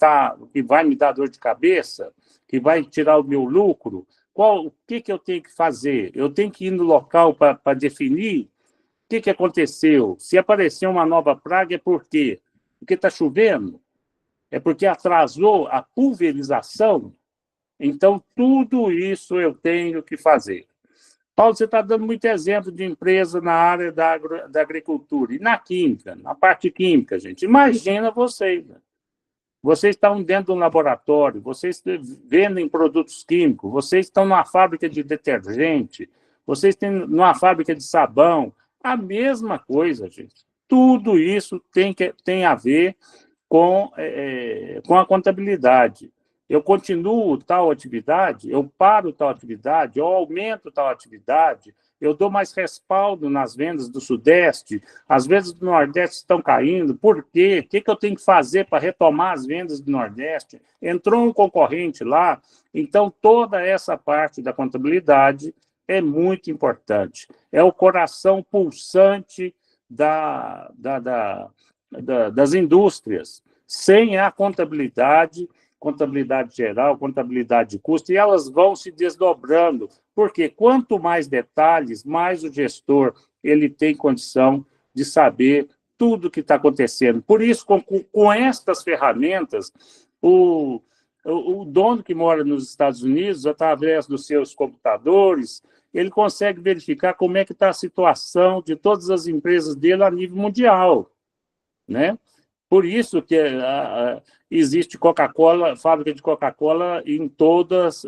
vai me dar dor de cabeça? Que vai tirar o meu lucro? O que eu tenho que fazer? Eu tenho que ir no local para definir? O que aconteceu? Se apareceu uma nova praga, é por quê? Porque está chovendo? É porque atrasou a pulverização? Então, tudo isso eu tenho que fazer. Paulo, você está dando muito exemplo de empresa na área da agricultura. E na química, na parte química, gente. Imagina vocês. Né? Vocês estão dentro de um laboratório, vocês vendem produtos químicos, vocês estão numa fábrica de detergente, vocês têm numa fábrica de sabão. A mesma coisa, gente. Tudo isso tem a ver com a contabilidade. Eu continuo tal atividade, eu paro tal atividade, eu aumento tal atividade, eu dou mais respaldo nas vendas do Sudeste, as vendas do Nordeste estão caindo, por quê? O que eu tenho que fazer para retomar as vendas do Nordeste? Entrou um concorrente lá, então toda essa parte da contabilidade é muito importante. É o coração pulsante das indústrias. Sem a contabilidade geral, contabilidade de custo, e elas vão se desdobrando, porque quanto mais detalhes, mais o gestor ele tem condição de saber tudo o que está acontecendo. Por isso, com estas ferramentas, o dono que mora nos Estados Unidos, através dos seus computadores, ele consegue verificar como é que está a situação de todas as empresas dele a nível mundial, né? Por isso que existe Coca-Cola, fábrica de Coca-Cola em todas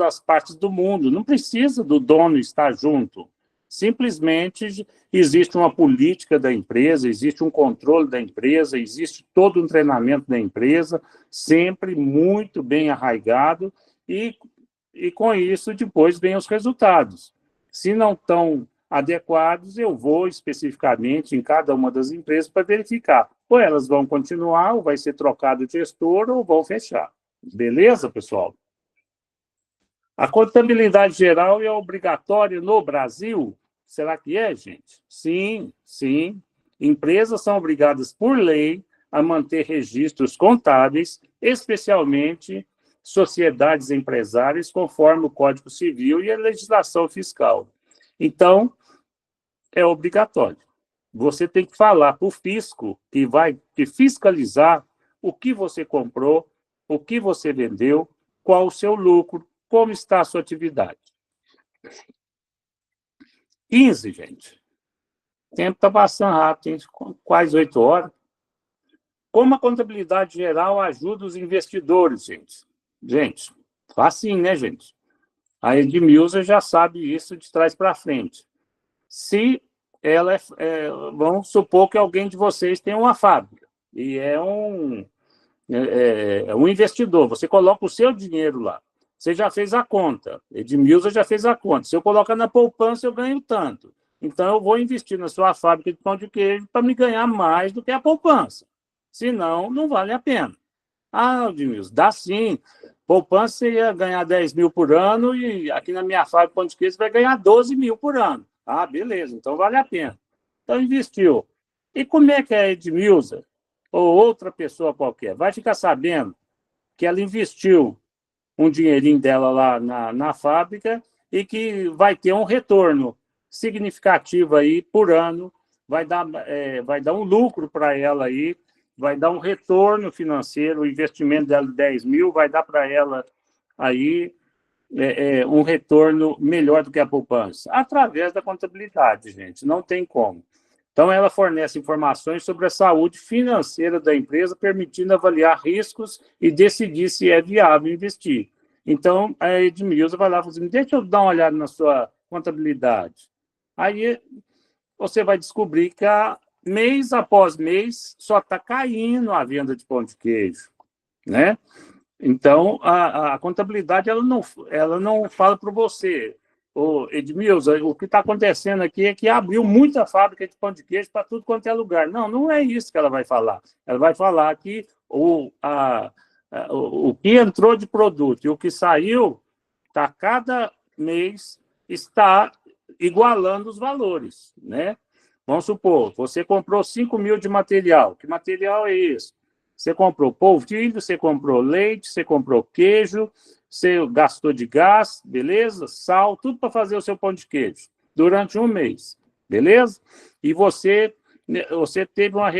as partes do mundo. Não precisa do dono estar junto. Simplesmente existe uma política da empresa, existe um controle da empresa, existe todo um treinamento da empresa, sempre muito bem arraigado, e com isso depois vem os resultados. Se não estão adequados, eu vou especificamente em cada uma das empresas para verificar. Ou elas vão continuar, ou vai ser trocado o gestor, ou vão fechar. Beleza, pessoal? A contabilidade geral é obrigatória no Brasil? Será que é, gente? Sim, sim. Empresas são obrigadas por lei a manter registros contábeis, especialmente sociedades empresárias, conforme o Código Civil e a legislação fiscal. Então, é obrigatório. Você tem que falar para o fisco que vai fiscalizar o que você comprou, o que você vendeu, qual o seu lucro, como está a sua atividade. 15, gente. O tempo está passando rápido, quase 8 horas. Como a contabilidade geral ajuda os investidores, gente? Gente, facinho, né, gente? A Edmilson já sabe isso de trás para frente. Se ela vamos supor que alguém de vocês tem uma fábrica e é um investidor, você coloca o seu dinheiro lá, você já fez a conta, Edmilson já fez a conta, se eu colocar na poupança eu ganho tanto, então eu vou investir na sua fábrica de pão de queijo para me ganhar mais do que a poupança, senão não vale a pena. Ah, Edmilson, dá sim, poupança você ia ganhar 10 mil por ano e aqui na minha fábrica de pão de queijo você vai ganhar 12 mil por ano. Ah, beleza, então vale a pena. Então, investiu. E como é que a Edmilson, ou outra pessoa qualquer, vai ficar sabendo que ela investiu um dinheirinho dela lá na fábrica e que vai ter um retorno significativo aí por ano, vai dar um lucro para ela aí, vai dar um retorno financeiro, o investimento dela de 10 mil vai dar para ela aí um retorno melhor do que a poupança? Através da contabilidade, gente, não tem como. Então, ela fornece informações sobre a saúde financeira da empresa, permitindo avaliar riscos e decidir se é viável investir. Então, a Edmilson vai lá e fala assim, deixa eu dar uma olhada na sua contabilidade. Aí, você vai descobrir que mês após mês só está caindo a venda de pão de queijo, né? Então, a contabilidade ela não fala para você, Edmilson, o que está acontecendo aqui é que abriu muita fábrica de pão de queijo para tudo quanto é lugar. Não, não é isso que ela vai falar. Ela vai falar que o que entrou de produto e o que saiu, cada mês está igualando os valores, né? Vamos supor, você comprou 5 mil de material. Que material é esse? Você comprou polvilho, você comprou leite, você comprou queijo, você gastou de gás, beleza? Sal, tudo para fazer o seu pão de queijo, durante um mês, beleza? E você teve uma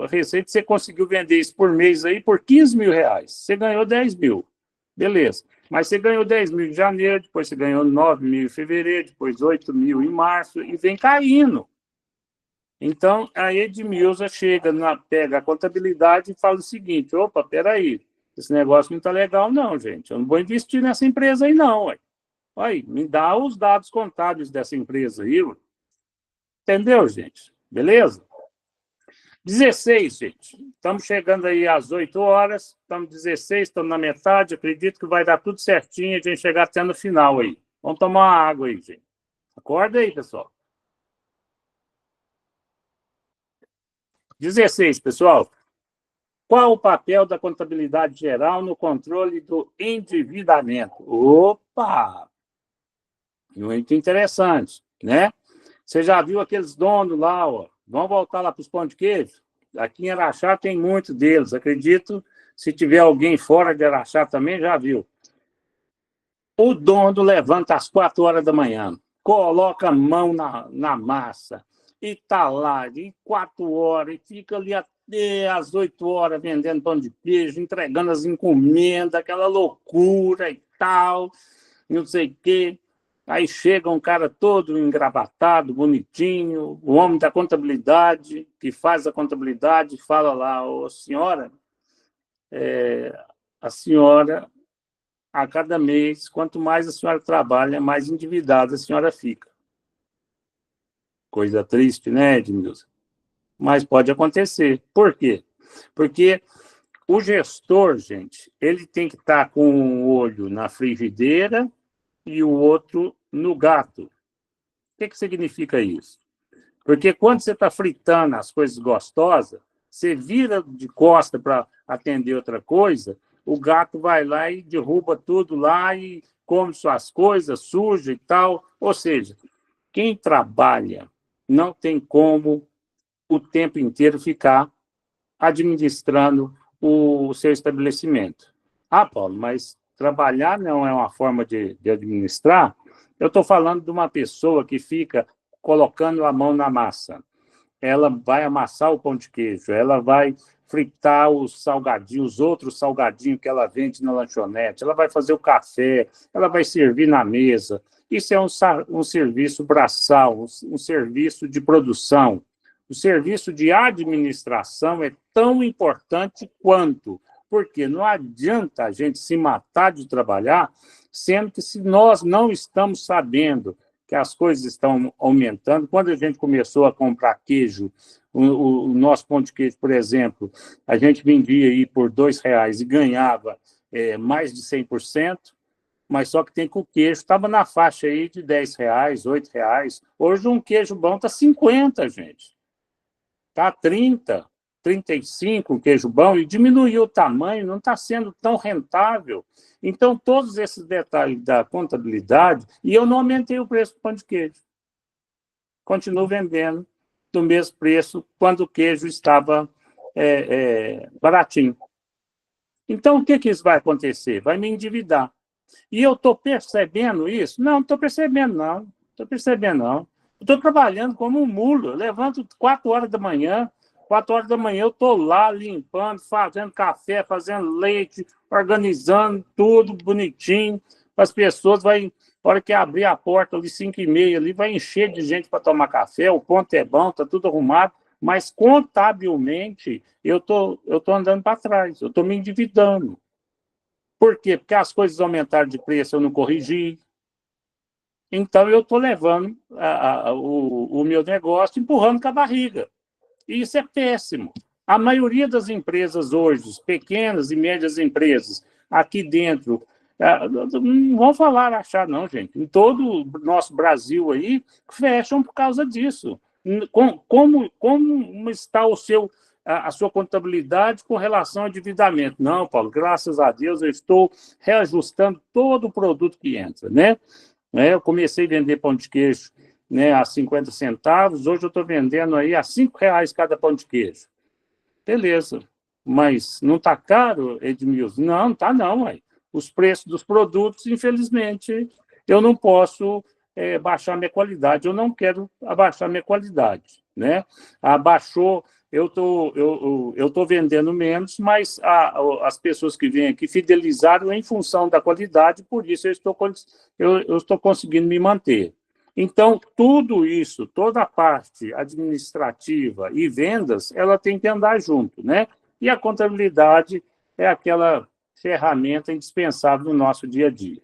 receita, você conseguiu vender isso por mês aí por 15 mil reais. Você ganhou 10 mil, beleza. Mas você ganhou 10 mil em janeiro, depois você ganhou 9 mil em fevereiro, depois 8 mil em março, e vem caindo. Então, a Edmilson chega, pega a contabilidade e fala o seguinte: opa, peraí, esse negócio não está legal, não, gente. Eu não vou investir nessa empresa aí, não. Ué. Aí, me dá os dados contábeis dessa empresa aí. Ué. Entendeu, gente? Beleza? 16, gente. Estamos chegando aí às 8 horas, estamos 16, estamos na metade. Acredito que vai dar tudo certinho, a gente chegar até no final aí. Vamos tomar uma água aí, gente. Acorda aí, pessoal. 16, pessoal. Qual o papel da contabilidade geral no controle do endividamento? Opa! Muito interessante, né? Você já viu aqueles donos lá, ó? Vamos voltar lá para os pão de queijo? Aqui em Araxá tem muitos deles, acredito. Se tiver alguém fora de Araxá também, já viu. O dono levanta às 4 horas da manhã, coloca a mão na massa, e está lá de 4 horas, e fica ali até às 8 horas vendendo pão de queijo, entregando as encomendas, aquela loucura e tal, não sei o quê. Aí chega um cara todo engravatado, bonitinho, o homem da contabilidade, que faz a contabilidade, fala lá: ô, senhora, a senhora, a cada mês, quanto mais a senhora trabalha, mais endividada a senhora fica. Coisa triste, né, Edmilson? Mas pode acontecer. Por quê? Porque o gestor, gente, ele tem que estar com um olho na frigideira e o outro no gato. O que significa isso? Porque quando você está fritando as coisas gostosas, você vira de costa para atender outra coisa, o gato vai lá e derruba tudo lá e come suas coisas, suja e tal. Ou seja, quem trabalha não tem como o tempo inteiro ficar administrando o seu estabelecimento. Ah, Paulo, mas trabalhar não é uma forma de administrar? Eu estou falando de uma pessoa que fica colocando a mão na massa. Ela vai amassar o pão de queijo, ela vai fritar os salgadinhos, os outros salgadinhos que ela vende na lanchonete, ela vai fazer o café, ela vai servir na mesa. Isso é um serviço braçal, um serviço de produção. O serviço de administração é tão importante quanto, porque não adianta a gente se matar de trabalhar, sendo que se nós não estamos sabendo que as coisas estão aumentando. Quando a gente começou a comprar queijo, o nosso pão de queijo, por exemplo, a gente vendia aí por R$ 2 e ganhava mais de 100%, mas só que tem que o queijo estava na faixa aí de R$ 10, R$ 8. Hoje um queijo bom está 50, gente. Está 30, 35 um queijo bom, e diminuiu o tamanho, não está sendo tão rentável. Então, todos esses detalhes da contabilidade, e eu não aumentei o preço do pão de queijo. Continuo vendendo do mesmo preço quando o queijo estava baratinho. Então, o que isso vai acontecer? Vai me endividar. E eu estou percebendo isso? Não estou percebendo, não. Estou percebendo, não. Estou trabalhando como um mulo. Eu levanto 4 horas da manhã. 4 horas da manhã eu estou lá limpando, fazendo café, fazendo leite, organizando tudo bonitinho. As pessoas na hora que abrir a porta ali, 5h30, ali, vai encher de gente para tomar café. O ponto é bom, está tudo arrumado. Mas contabilmente eu tô andando para trás, eu estou me endividando. Por quê? Porque as coisas aumentaram de preço, eu não corrigi. Então, eu estou levando o meu negócio, empurrando com a barriga. E isso é péssimo. A maioria das empresas hoje, pequenas e médias empresas, aqui dentro Não vão falar achar, não, gente. Em todo o nosso Brasil aí, fecham por causa disso. Como está a sua contabilidade com relação ao endividamento? Não, Paulo, graças a Deus eu estou reajustando todo o produto que entra, né? Eu comecei a vender pão de queijo, né, a 50 centavos, hoje eu estou vendendo aí a R$ 5 cada pão de queijo. Beleza, mas não está caro, Edmilson? Não está não, ué. Os preços dos produtos, infelizmente, eu não posso baixar minha qualidade, eu não quero abaixar minha qualidade, né? Abaixou, eu tô vendendo menos, mas as pessoas que vêm aqui fidelizaram em função da qualidade, por isso eu estou conseguindo me manter. Então, tudo isso, toda a parte administrativa e vendas, ela tem que andar junto, né? E a contabilidade é aquela ferramenta indispensável no nosso dia a dia.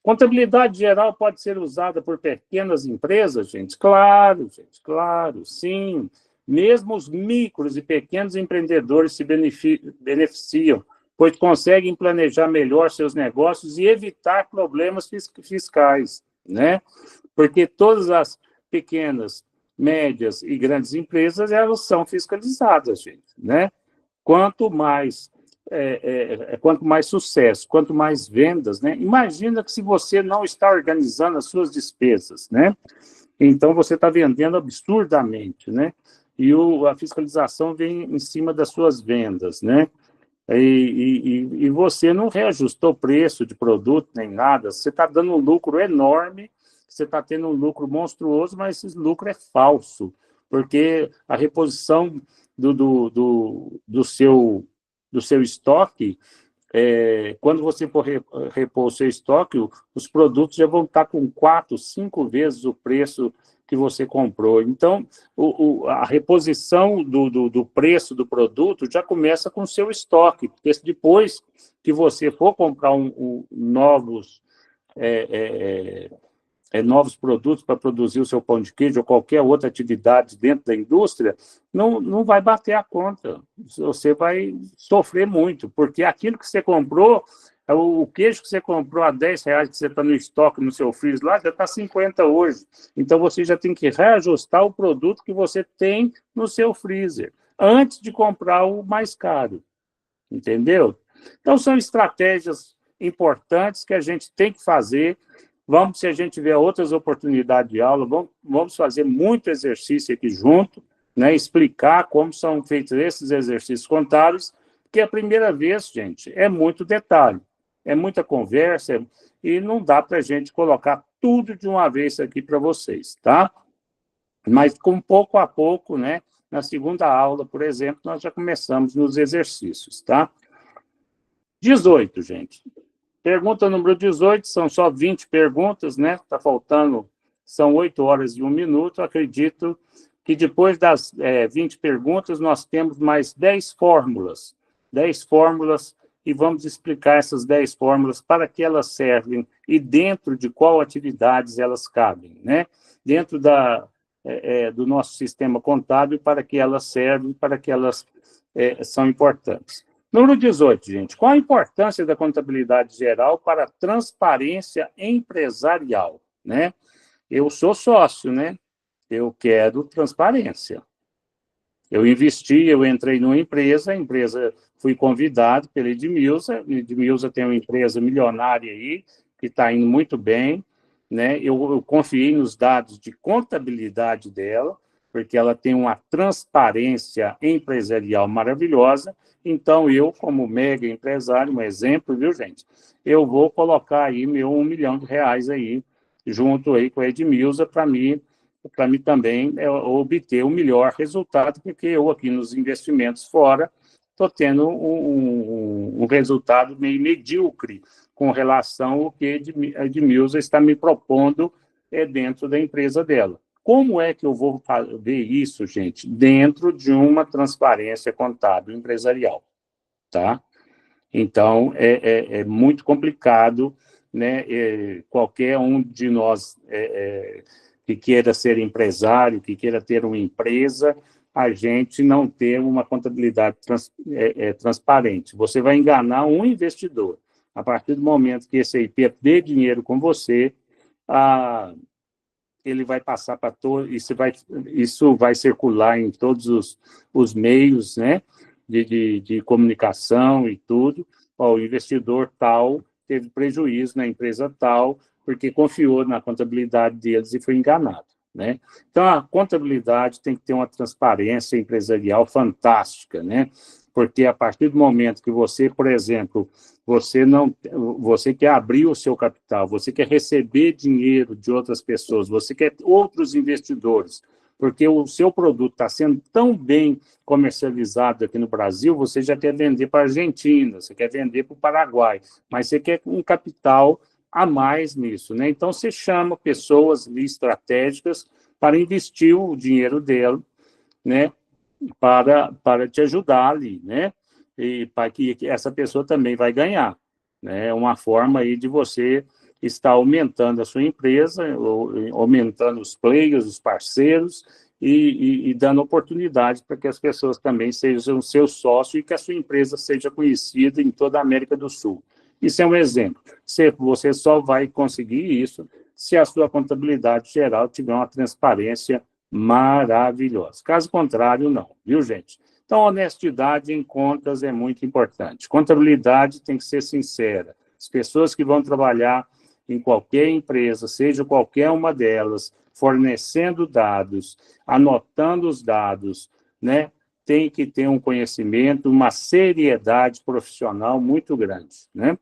Contabilidade geral pode ser usada por pequenas empresas, gente? Claro, gente, claro, sim. Mesmo os micros e pequenos empreendedores se beneficiam, pois conseguem planejar melhor seus negócios e evitar problemas fiscais, né? Porque todas as pequenas, médias e grandes empresas, elas são fiscalizadas, gente, né? Quanto mais sucesso, quanto mais vendas, né? Imagina que se você não está organizando as suas despesas, né? Então você está vendendo absurdamente, né? E a fiscalização vem em cima das suas vendas, né? E você não reajustou o preço de produto nem nada, você está dando um lucro enorme, você está tendo um lucro monstruoso, mas esse lucro é falso, porque a reposição do seu estoque, quando você for repor o seu estoque, os produtos já vão estar com 4, 5 vezes o preço que você comprou. Então, a reposição do preço do produto já começa com o seu estoque, porque depois que você for comprar novos produtos para produzir o seu pão de queijo ou qualquer outra atividade dentro da indústria, não vai bater a conta. Você vai sofrer muito, porque aquilo que você comprou, o queijo que você comprou a R$ 10, que você está no estoque, no seu freezer lá, já está 50 hoje. Então, você já tem que reajustar o produto que você tem no seu freezer, antes de comprar o mais caro. Entendeu? Então, são estratégias importantes que a gente tem que fazer. Vamos, se a gente tiver outras oportunidades de aula, vamos fazer muito exercício aqui junto, né? Explicar como são feitos esses exercícios contábeis, porque a primeira vez, gente, é muito detalhe, é muita conversa, e não dá para a gente colocar tudo de uma vez aqui para vocês, tá? Mas com pouco a pouco, né? Na segunda aula, por exemplo, nós já começamos nos exercícios, tá? 18, gente. Pergunta número 18, são só 20 perguntas, né? Está faltando, são 8 horas e 1 minuto. Acredito que depois das 20 perguntas, nós temos mais 10 fórmulas. 10 fórmulas, e vamos explicar essas 10 fórmulas, para que elas servem e dentro de qual atividades elas cabem, né? Dentro do nosso sistema contábil, para que elas servem, para que elas são importantes. Número 18, gente. Qual a importância da contabilidade geral para a transparência empresarial, né? Eu sou sócio, né? Eu quero transparência. Eu investi, eu entrei numa empresa, a empresa, fui convidado pela Edmilza tem uma empresa milionária aí, que está indo muito bem, né? Eu confiei nos dados de contabilidade dela, porque ela tem uma transparência empresarial maravilhosa. Então, eu, como mega empresário, um exemplo, viu, gente? Eu vou colocar aí meu R$ 1 milhão aí, junto aí com a Edmilza, para mim também obter o melhor resultado, porque eu aqui nos investimentos fora estou tendo um resultado meio medíocre com relação ao que a Edmilza está me propondo dentro da empresa dela. Como é que eu vou ver isso, gente? Dentro de uma transparência contábil empresarial, tá? Então, é muito complicado, né? Qualquer um de nós que queira ser empresário, que queira ter uma empresa, a gente não ter uma contabilidade transparente. Você vai enganar um investidor. A partir do momento que esse aí perder dinheiro com você, ele vai passar para todo, isso vai circular em todos os meios, né, de comunicação e tudo. Ó, o investidor tal teve prejuízo na empresa tal, porque confiou na contabilidade deles e foi enganado, né? Então, a contabilidade tem que ter uma transparência empresarial fantástica, né? Porque a partir do momento que você, por exemplo, você quer abrir o seu capital, você quer receber dinheiro de outras pessoas, você quer outros investidores, porque o seu produto está sendo tão bem comercializado aqui no Brasil, você já quer vender para a Argentina, você quer vender para o Paraguai, mas você quer um capital a mais nisso, né? Então, você chama pessoas estratégicas para investir o dinheiro dela, né? Para te ajudar ali, né? E para que essa pessoa também vai ganhar, né? É uma forma aí de você estar aumentando a sua empresa, aumentando os players, os parceiros e dando oportunidade para que as pessoas também sejam seus sócios e que a sua empresa seja conhecida em toda a América do Sul. Isso é um exemplo. Você só vai conseguir isso se a sua contabilidade geral tiver uma transparência maravilhosa. Caso contrário, não, viu, gente? Então, honestidade em contas é muito importante. Contabilidade tem que ser sincera. As pessoas que vão trabalhar em qualquer empresa, seja qualquer uma delas, fornecendo dados, anotando os dados, né? Tem que ter um conhecimento, uma seriedade profissional muito grande, né?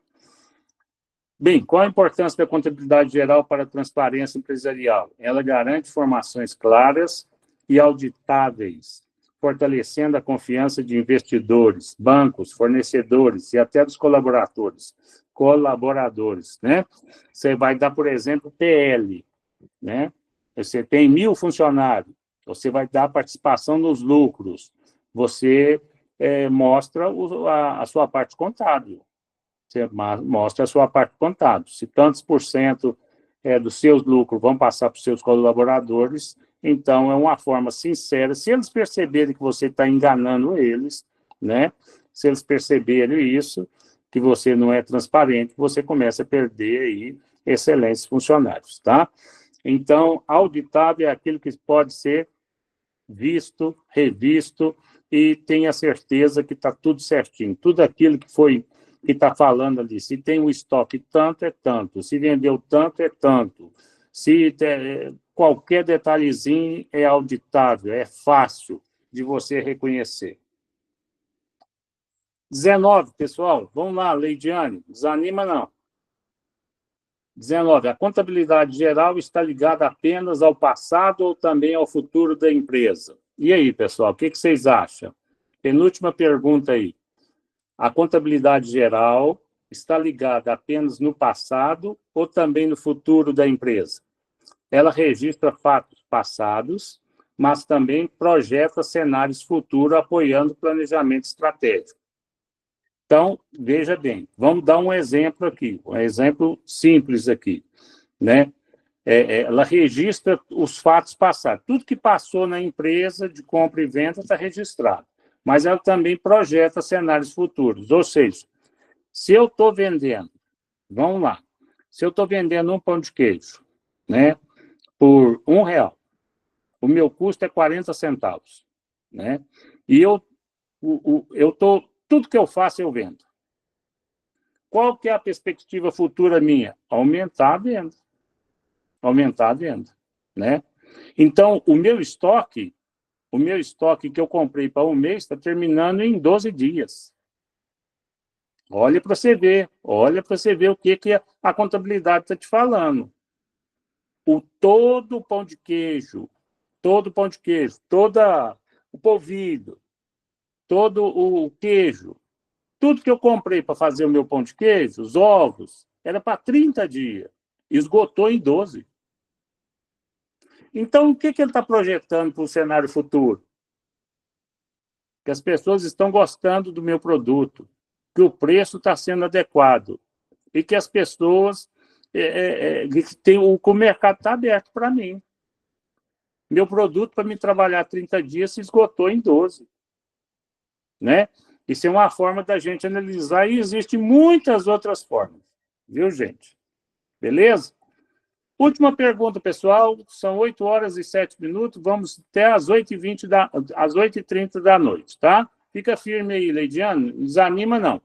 Bem, qual a importância da contabilidade geral para a transparência empresarial? Ela garante informações claras e auditáveis, fortalecendo a confiança de investidores, bancos, fornecedores e até dos colaboradores, né? Você vai dar, por exemplo, PL, né? Você tem 1.000 funcionários, você vai dar participação nos lucros, você mostra a sua parte contábil. Você mostra a sua parte contábil. Se tantos por cento dos seus lucros vão passar para os seus colaboradores, então é uma forma sincera. Se eles perceberem que você está enganando eles, né? Se eles perceberem isso, que você não é transparente, você começa a perder aí excelentes funcionários, tá? Então, auditável é aquilo que pode ser visto, revisto e tenha certeza que está tudo certinho. Tudo aquilo que está falando ali. Se tem um estoque tanto, é tanto. Se vendeu tanto, é tanto. Se qualquer detalhezinho é auditável, é fácil de você reconhecer. 19, pessoal. Vamos lá, Leidiane. Desanima, não. 19. A contabilidade geral está ligada apenas ao passado ou também ao futuro da empresa? E aí, pessoal, o que vocês acham? Penúltima pergunta aí. A contabilidade geral está ligada apenas no passado ou também no futuro da empresa? Ela registra fatos passados, mas também projeta cenários futuros apoiando o planejamento estratégico. Então, veja bem, vamos dar um exemplo aqui, um exemplo simples aqui, né? Ela registra os fatos passados. Tudo que passou na empresa de compra e venda está registrado. Mas ela também projeta cenários futuros. Ou seja, se eu estou vendendo, vamos lá, se eu estou vendendo um pão de queijo, né, por R$1, o meu custo é 40 centavos, né? E tudo que eu faço, eu vendo. Qual que é a perspectiva futura minha? Aumentar a venda. Aumentar a venda, né? Então, o meu estoque que eu comprei para um mês está terminando em 12 dias. Olha para você ver o que a contabilidade está te falando. Todo o pão de queijo, todo o polvilho, todo o queijo, tudo que eu comprei para fazer o meu pão de queijo, os ovos, era para 30 dias. Esgotou em 12. Então, o que ele está projetando para o cenário futuro? Que as pessoas estão gostando do meu produto, que o preço está sendo adequado e que as pessoas que o mercado está aberto para mim. Meu produto, para me trabalhar 30 dias, se esgotou em 12. Né? Isso é uma forma da gente analisar e existem muitas outras formas. Viu, gente? Beleza? Última pergunta, pessoal. São 8 horas e 7 minutos. Vamos até às 8h20 às 8h30 da noite, tá? Fica firme aí, Leidiane. Não desanima, não.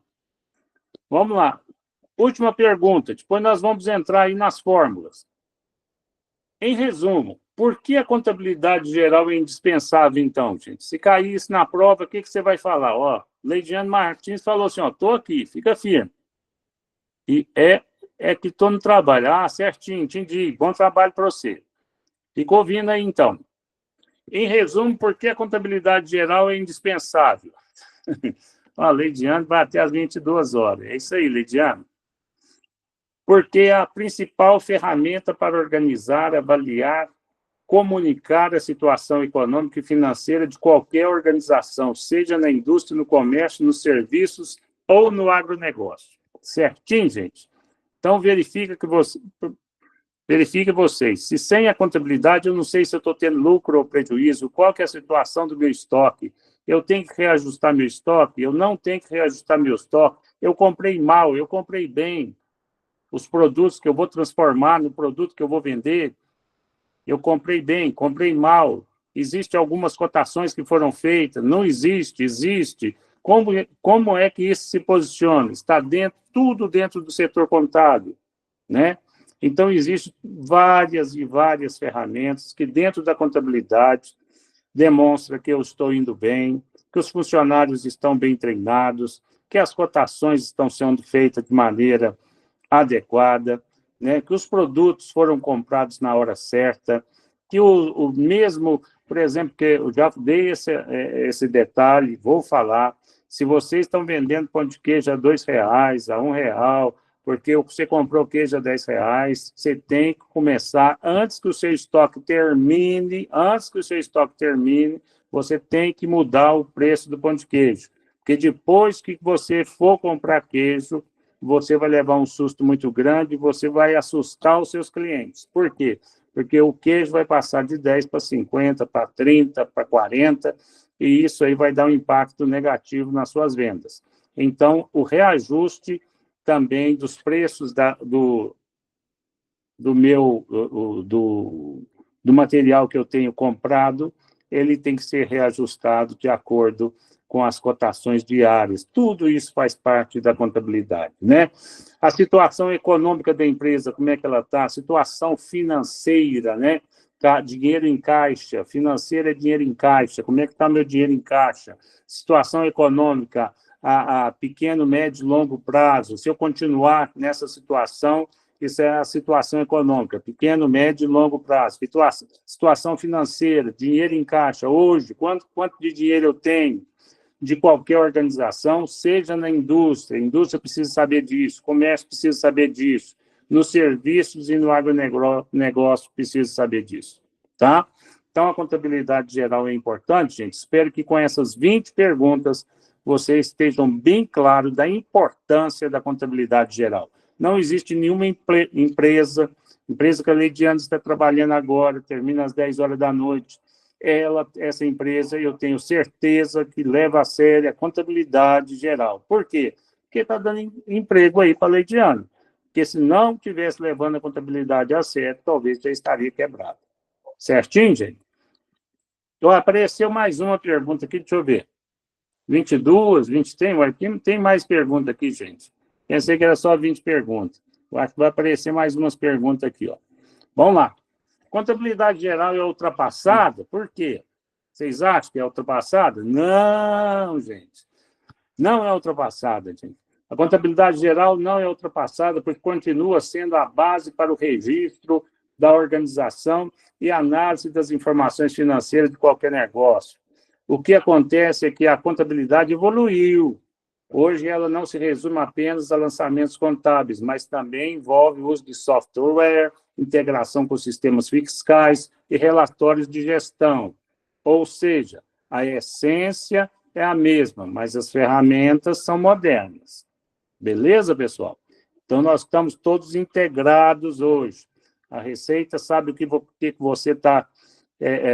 Vamos lá. Última pergunta. Depois nós vamos entrar aí nas fórmulas. Em resumo, por que a contabilidade geral é indispensável, então, gente? Se cair isso na prova, o que você vai falar? Ó, Leidiane Martins falou assim, ó, estou aqui, fica firme. E é que estou no trabalho. Ah, certinho, entendi. Bom trabalho para você. Ficou ouvindo aí, então. Em resumo, por que a contabilidade geral é indispensável? Ó, Leidiane vai até às 22 horas. É isso aí, Leidiane. Porque é a principal ferramenta para organizar, avaliar, comunicar a situação econômica e financeira de qualquer organização, seja na indústria, no comércio, nos serviços ou no agronegócio. Certinho, gente? Então, verifique vocês. Se sem a contabilidade, eu não sei se eu estou tendo lucro ou prejuízo, qual que é a situação do meu estoque. Eu tenho que reajustar meu estoque, eu não tenho que reajustar meu estoque. Eu comprei mal, eu comprei bem. Os produtos que eu vou transformar no produto que eu vou vender, eu comprei bem, comprei mal. Existem algumas cotações que foram feitas, não existe, existe. Como é que isso se posiciona? Está tudo dentro do setor contábil, né? Então, existem várias e várias ferramentas que, dentro da contabilidade, demonstram que eu estou indo bem, que os funcionários estão bem treinados, que as cotações estão sendo feitas de maneira adequada, né? Que os produtos foram comprados na hora certa, que o mesmo, por exemplo, que eu já dei esse detalhe, vou falar, se vocês estão vendendo pão de queijo a R$2, a R$1, porque você comprou queijo a R$10, você tem que começar, antes que o seu estoque termine, você tem que mudar o preço do pão de queijo, porque depois que você for comprar queijo, você vai levar um susto muito grande e você vai assustar os seus clientes. Por quê? Porque o queijo vai passar de 10 para 50, para 30, para 40, e isso aí vai dar um impacto negativo nas suas vendas. Então, o reajuste também dos preços do material que eu tenho comprado, ele tem que ser reajustado de acordo com as cotações diárias. Tudo isso faz parte da contabilidade, né? A situação econômica da empresa, como é que ela está? A situação financeira, né? Tá, dinheiro em caixa, financeira é dinheiro em caixa, como é que está meu dinheiro em caixa? Situação econômica, a pequeno, médio e longo prazo. Se eu continuar nessa situação, isso é a situação econômica, pequeno, médio e longo prazo. Situação financeira, dinheiro em caixa. Hoje, quanto de dinheiro eu tenho de qualquer organização, seja na indústria, a indústria precisa saber disso, o comércio precisa saber disso, nos serviços e no agronegócio precisa saber disso, tá? Então, a contabilidade geral é importante, gente. Espero que com essas 20 perguntas vocês estejam bem claros da importância da contabilidade geral. Não existe nenhuma empresa que a Leidiane está trabalhando agora, termina às 10 horas da noite, essa empresa, eu tenho certeza que leva a sério a contabilidade geral. Por quê? Porque está dando emprego aí para a Leidiane. Porque se não tivesse levando a contabilidade a sério, talvez já estaria quebrado. Certinho, gente? Então, apareceu mais uma pergunta aqui, deixa eu ver. 22, 20, tem mais pergunta aqui, gente. Pensei que era só 20 perguntas. Eu acho que vai aparecer mais umas perguntas aqui, ó. Vamos lá. Contabilidade geral é ultrapassada? Por quê? Vocês acham que é ultrapassada? Não, gente. Não é ultrapassada, gente. A contabilidade geral não é ultrapassada porque continua sendo a base para o registro da organização e análise das informações financeiras de qualquer negócio. O que acontece é que a contabilidade evoluiu. Hoje ela não se resume apenas a lançamentos contábeis, mas também envolve o uso de software, integração com sistemas fiscais e relatórios de gestão. Ou seja, a essência é a mesma, mas as ferramentas são modernas. Beleza, pessoal? Então, nós estamos todos integrados hoje. A Receita sabe o que você está,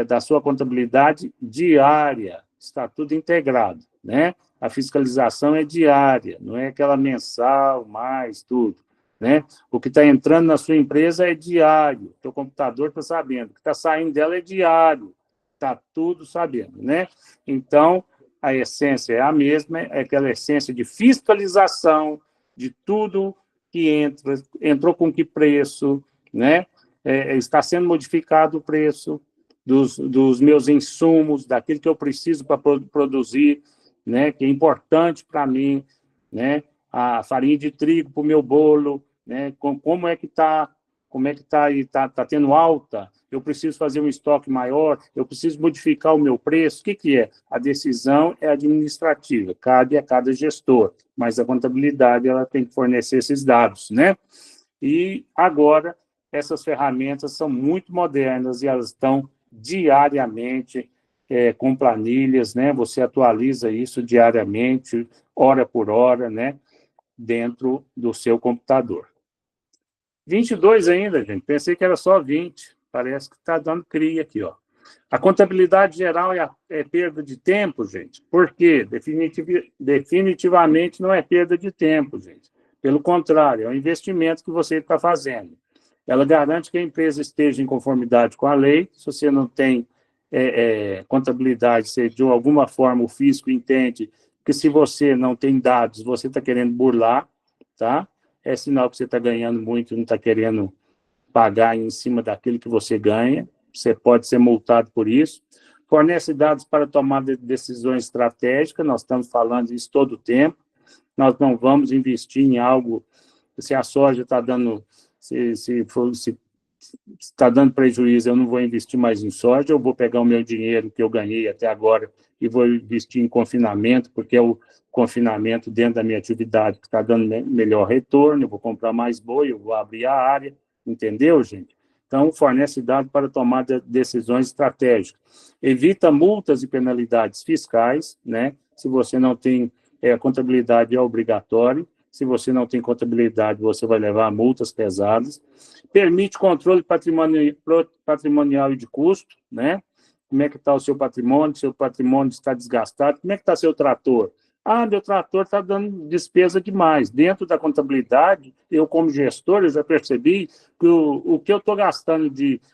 da sua contabilidade diária. Está tudo integrado, né? A fiscalização é diária, não é aquela mensal, mais tudo, né? O que está entrando na sua empresa é diário, o seu computador está sabendo, o que está saindo dela é diário, está tudo sabendo, né? Então, a essência é a mesma, é aquela essência de fiscalização de tudo que entra, entrou com que preço, né? Está sendo modificado o preço dos meus insumos, daquilo que eu preciso para produzir, né? Que é importante para mim, né? A farinha de trigo para o meu bolo, né? Como é que está? Como é que está aí? Está tendo alta? Eu preciso fazer um estoque maior? Eu preciso modificar o meu preço? O que é? A decisão é administrativa, cabe a cada gestor, mas a contabilidade ela tem que fornecer esses dados, né? E agora essas ferramentas são muito modernas e elas estão diariamente com planilhas, né? Você atualiza isso diariamente, hora por hora, né? Dentro do seu computador. 22 ainda, gente. Pensei que era só 20. Parece que está dando cria aqui, ó. A contabilidade geral é perda de tempo, gente. Por quê? Definitivamente não é perda de tempo, gente. Pelo contrário, é um investimento que você está fazendo. Ela garante que a empresa esteja em conformidade com a lei. Se você não tem contabilidade, se de alguma forma o fisco entende que se você não tem dados, você está querendo burlar, tá? É sinal que você está ganhando muito e não está querendo pagar em cima daquilo que você ganha. Você pode ser multado por isso. Fornece dados para tomar decisões estratégicas, nós estamos falando isso todo o tempo. Nós não vamos investir em algo, se a soja está dando, se está dando prejuízo, eu não vou investir mais em soja, eu vou pegar o meu dinheiro que eu ganhei até agora e vou investir em confinamento, porque é o confinamento dentro da minha atividade que está dando melhor retorno, eu vou comprar mais boi, eu vou abrir a área, entendeu, gente? Então, fornece dados para tomar decisões estratégicas. Evita multas e penalidades fiscais, né? Se você não tem a contabilidade é obrigatório. Se você não tem contabilidade, você vai levar multas pesadas. Permite controle patrimonial e de custo, né? Como é que está o seu patrimônio? Seu patrimônio está desgastado? Como é que está seu trator? Ah, meu trator está dando despesa demais. Dentro da contabilidade, eu, como gestor, eu já percebi que o que eu estou gastando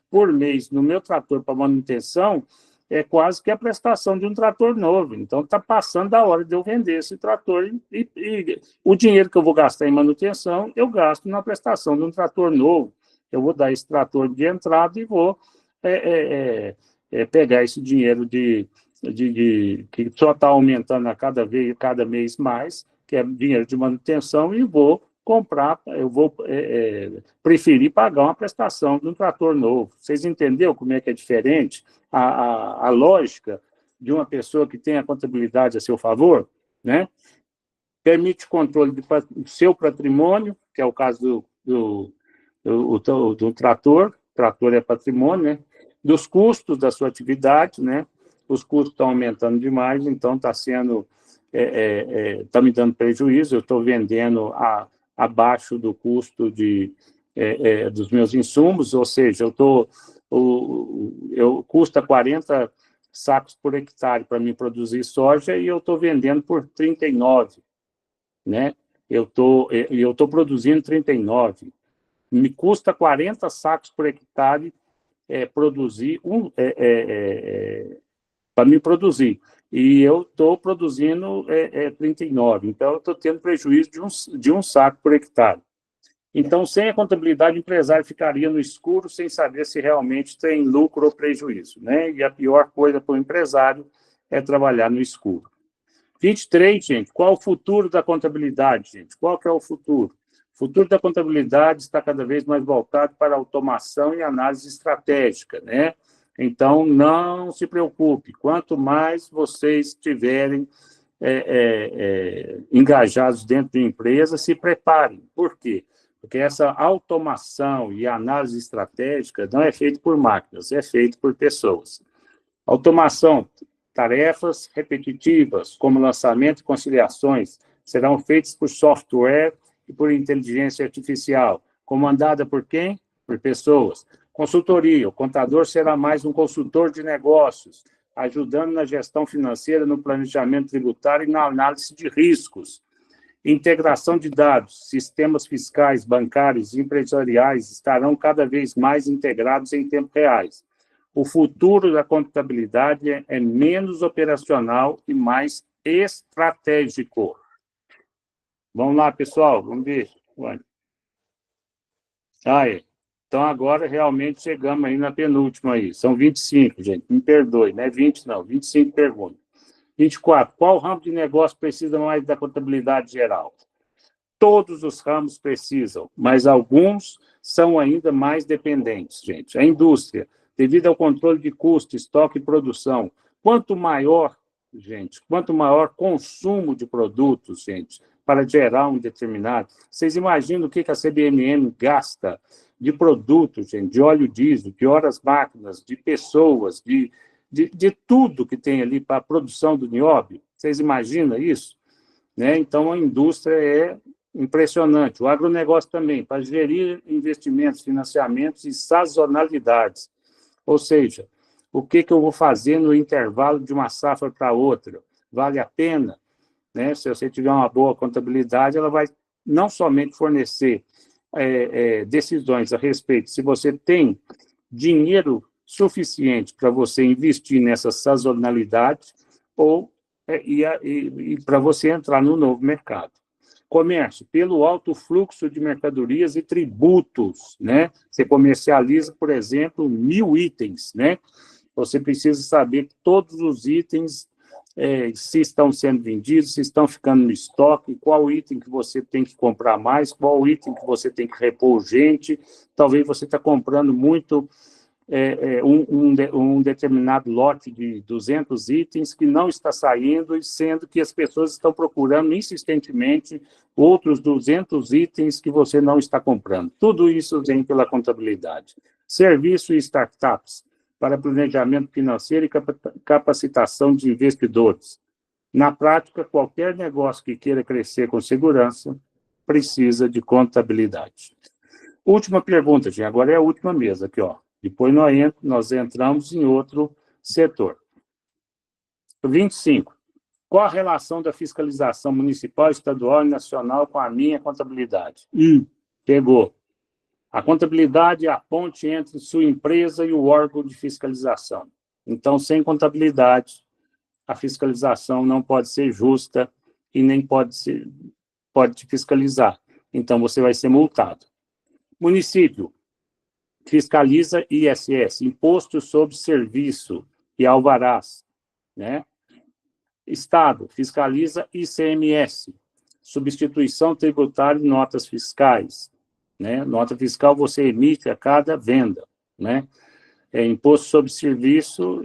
por mês no meu trator para manutenção é quase que a prestação de um trator novo. Então, está passando da hora de eu vender esse trator e o dinheiro que eu vou gastar em manutenção, eu gasto na prestação de um trator novo. Eu vou dar esse trator de entrada e vou pegar esse dinheiro que só está aumentando a cada mês mais, que é dinheiro de manutenção, e vou comprar, eu vou preferir pagar uma prestação de um trator novo. Vocês entenderam como é que é diferente a lógica de uma pessoa que tem a contabilidade a seu favor, né? Permite controle do seu patrimônio, que é o caso do trator é patrimônio, né? Dos custos da sua atividade, né? Os custos estão aumentando demais, então está sendo, está me dando prejuízo, eu estou vendendo abaixo do custo dos meus insumos, ou seja, custa 40 sacos por hectare para mim produzir soja e eu estou vendendo por 39, né? Eu estou produzindo 39. Me custa 40 sacos por hectare produzir para me produzir. E eu estou produzindo 39. Então, eu estou tendo prejuízo de um saco por hectare. Então, sem a contabilidade, o empresário ficaria no escuro sem saber se realmente tem lucro ou prejuízo, né? E a pior coisa para o empresário é trabalhar no escuro. 23, gente, qual o futuro da contabilidade, gente? Qual que é o futuro? O futuro da contabilidade está cada vez mais voltado para automação e análise estratégica, né? Então, não se preocupe, quanto mais vocês estiverem engajados dentro de empresa, se preparem. Por quê? Porque essa automação e análise estratégica não é feita por máquinas, é feita por pessoas. Automação, tarefas repetitivas, como lançamento e conciliações, serão feitas por software e por inteligência artificial. Comandada por quem? Por pessoas. Consultoria, o contador será mais um consultor de negócios. ajudando na gestão financeira, no planejamento tributário e na análise de riscos. Integração de dados, sistemas fiscais, bancários e empresariais estarão cada vez mais integrados em tempo reais. O futuro da contabilidade é menos operacional e mais estratégico. Vamos lá, pessoal, vamos ver. Aí. Então, agora, realmente, chegamos aí na penúltima aí. São 25, gente, me perdoe, não é 20 não, 25 perguntas. 24, qual ramo de negócio precisa mais da contabilidade geral? Todos os ramos precisam, mas alguns são ainda mais dependentes, gente. A indústria, devido ao controle de custo, estoque e produção, quanto maior, gente, quanto maior consumo de produtos, gente, para gerar um determinado... Vocês imaginam o que a CBMM gasta de produtos, gente, de óleo diesel, de horas máquinas, de pessoas, de tudo que tem ali para a produção do nióbio? Vocês imaginam isso? Né? Então, a indústria é impressionante. O agronegócio também, para gerir investimentos, financiamentos e sazonalidades. Ou seja, o que eu vou fazer no intervalo de uma safra para outra? Vale a pena? Né? Se você tiver uma boa contabilidade, ela vai não somente fornecer decisões a respeito, se você tem dinheiro suficiente para você investir nessa sazonalidade e para você entrar no novo mercado. Comércio, pelo alto fluxo de mercadorias e tributos, né? Você comercializa, por exemplo, 1000 itens, né? Você precisa saber todos os itens, se estão sendo vendidos, se estão ficando no estoque, qual item que você tem que comprar mais, qual item que você tem que repor urgente. Talvez você está comprando muito um determinado lote de 200 itens que não está saindo, sendo que as pessoas estão procurando insistentemente outros 200 itens que você não está comprando. Tudo isso vem pela contabilidade. Serviço e startups para planejamento financeiro e capacitação de investidores. Na prática, qualquer negócio que queira crescer com segurança precisa de contabilidade. Última pergunta, gente. Agora é a última mesa aqui, ó. Depois nós entramos em outro setor. 25. Qual a relação da fiscalização municipal, estadual e nacional com a minha contabilidade? Pegou. A contabilidade é a ponte entre sua empresa e o órgão de fiscalização. Então, sem contabilidade, a fiscalização não pode ser justa e nem pode te fiscalizar. Então, você vai ser multado. Município fiscaliza ISS, Imposto sobre Serviço e alvarás, né? Estado fiscaliza ICMS, substituição tributária e notas fiscais, né? Nota fiscal você emite a cada venda, né? Imposto sobre serviço,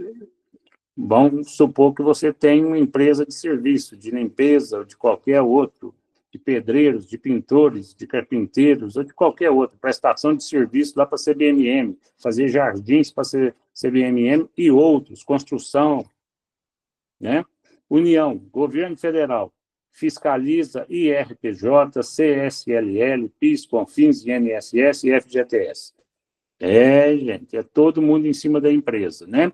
vamos supor que você tem uma empresa de serviço, de limpeza ou de qualquer outro, de pedreiros, de pintores, de carpinteiros, ou de qualquer outra, prestação de serviço lá para a CBMM, fazer jardins para a CBMM e outros, construção, né? União, governo federal, fiscaliza IRPJ, CSLL, PIS, CONFINS, INSS e FGTS. Gente, é todo mundo em cima da empresa, né?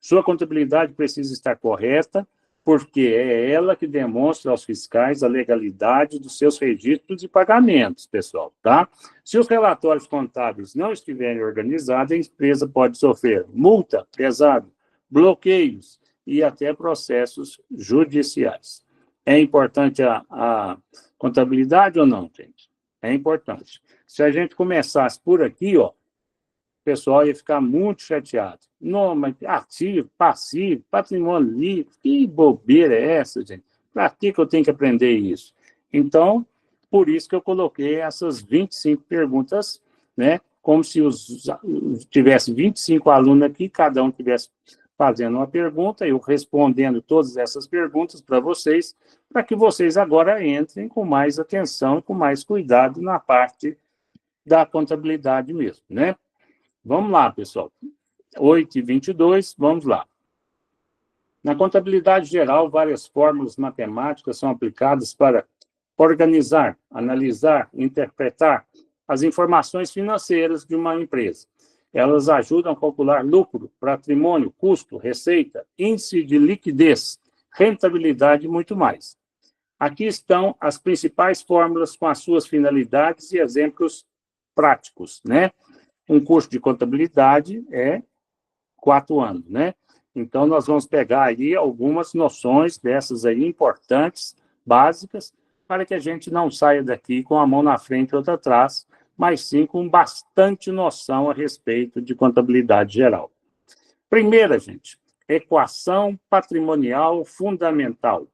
Sua contabilidade precisa estar correta, porque é ela que demonstra aos fiscais a legalidade dos seus registros e pagamentos, pessoal, tá? Se os relatórios contábeis não estiverem organizados, a empresa pode sofrer multa pesada, bloqueios e até processos judiciais. É importante a contabilidade ou não, gente? É importante. Se a gente começasse por aqui, ó, o pessoal ia ficar muito chateado. Não, mas ativo, passivo, patrimônio líquido, que bobeira é essa, gente? Para que eu tenho que aprender isso? Então, por isso que eu coloquei essas 25 perguntas, né? Como se tivesse 25 alunos aqui, cada um tivesse fazendo uma pergunta, eu respondendo todas essas perguntas para vocês, para que vocês agora entrem com mais atenção e com mais cuidado na parte da contabilidade mesmo, né? Vamos lá, pessoal. 8h22, vamos lá. Na contabilidade geral, várias fórmulas matemáticas são aplicadas para organizar, analisar, interpretar as informações financeiras de uma empresa. Elas ajudam a calcular lucro, patrimônio, custo, receita, índice de liquidez, rentabilidade e muito mais. Aqui estão as principais fórmulas com as suas finalidades e exemplos práticos, né? Um curso de contabilidade é 4 anos, né? Então, nós vamos pegar aí algumas noções dessas aí importantes, básicas, para que a gente não saia daqui com a mão na frente e outra atrás, mas sim com bastante noção a respeito de contabilidade geral. Primeira, gente, equação patrimonial fundamental.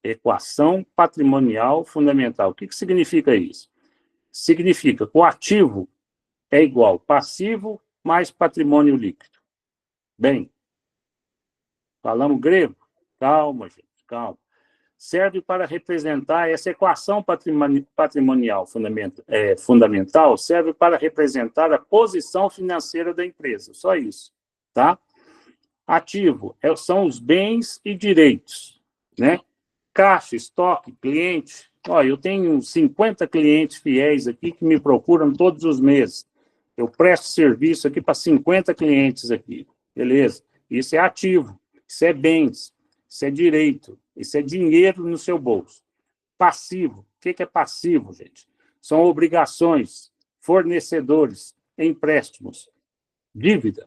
Equação patrimonial fundamental. O que significa isso? Significa que o ativo é igual passivo mais patrimônio líquido. Bem, falamos grego? Calma, gente, calma. Serve para representar essa equação patrimonial fundamental, serve para representar a posição financeira da empresa, só isso, tá? Ativo são os bens e direitos, né? Caixa, estoque, cliente. Ó, eu tenho 50 clientes fiéis aqui que me procuram todos os meses. Eu presto serviço aqui para 50 clientes aqui, beleza? Isso é ativo, isso é bens, isso é direito, isso é dinheiro no seu bolso. Passivo, o que é passivo, gente? São obrigações, fornecedores, empréstimos, dívida.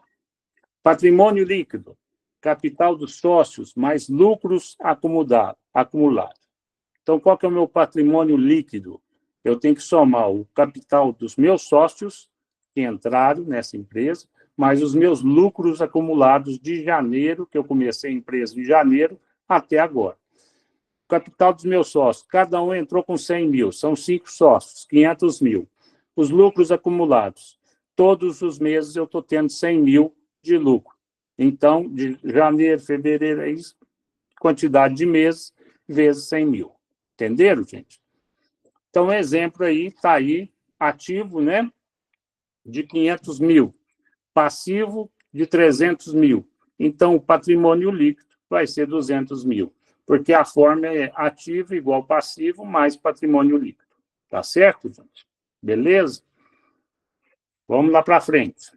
Patrimônio líquido, capital dos sócios, mais lucros acumulados. Então, qual que é o meu patrimônio líquido? Eu tenho que somar o capital dos meus sócios que entraram nessa empresa, mais os meus lucros acumulados de janeiro, que eu comecei a empresa em janeiro, até agora. O capital dos meus sócios, cada um entrou com 100 mil, são 5 sócios, 500 mil. Os lucros acumulados, todos os meses eu estou tendo 100 mil de lucro. Então, de janeiro, fevereiro, é isso, quantidade de meses, vezes 100 mil. Entenderam, gente? Então, exemplo aí, está aí, ativo, né, de 500 mil, passivo de 300 mil. Então, o patrimônio líquido vai ser 200 mil, porque a forma é ativo igual passivo mais patrimônio líquido. Tá certo, gente? Beleza? Vamos lá para frente.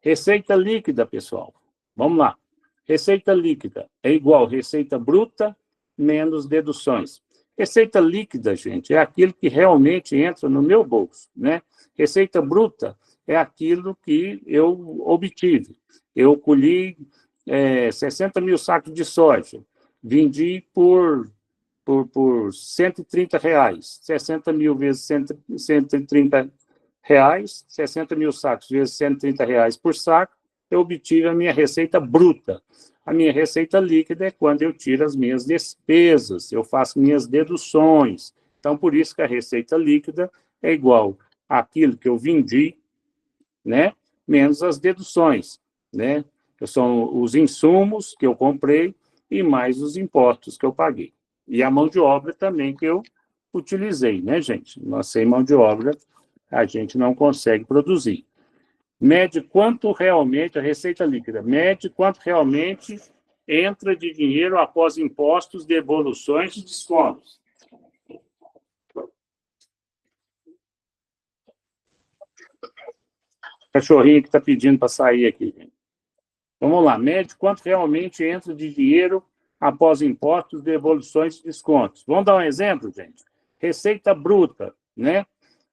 Receita líquida, pessoal. Vamos lá. Receita líquida é igual receita bruta menos deduções. Receita líquida, gente, é aquilo que realmente entra no meu bolso, né? Receita bruta é aquilo que eu obtive. Eu colhi 60 mil sacos de soja, vendi por R$130. 60 mil vezes R$130, 60 mil sacos vezes R$130 por saco, eu obtive a minha receita bruta. A minha receita líquida é quando eu tiro as minhas despesas, eu faço minhas deduções. Então, por isso que a receita líquida é igual àquilo que eu vendi, né, menos as deduções, né? São os insumos que eu comprei e mais os impostos que eu paguei. E a mão de obra também que eu utilizei, né, gente? Nós, sem mão de obra, a gente não consegue produzir. Mede quanto realmente, a receita líquida, mede quanto realmente entra de dinheiro após impostos, devoluções e descontos. Cachorrinho que está pedindo para sair aqui, gente. Vamos lá, mede quanto realmente entra de dinheiro após impostos, devoluções e descontos. Vamos dar um exemplo, gente? Receita bruta, né?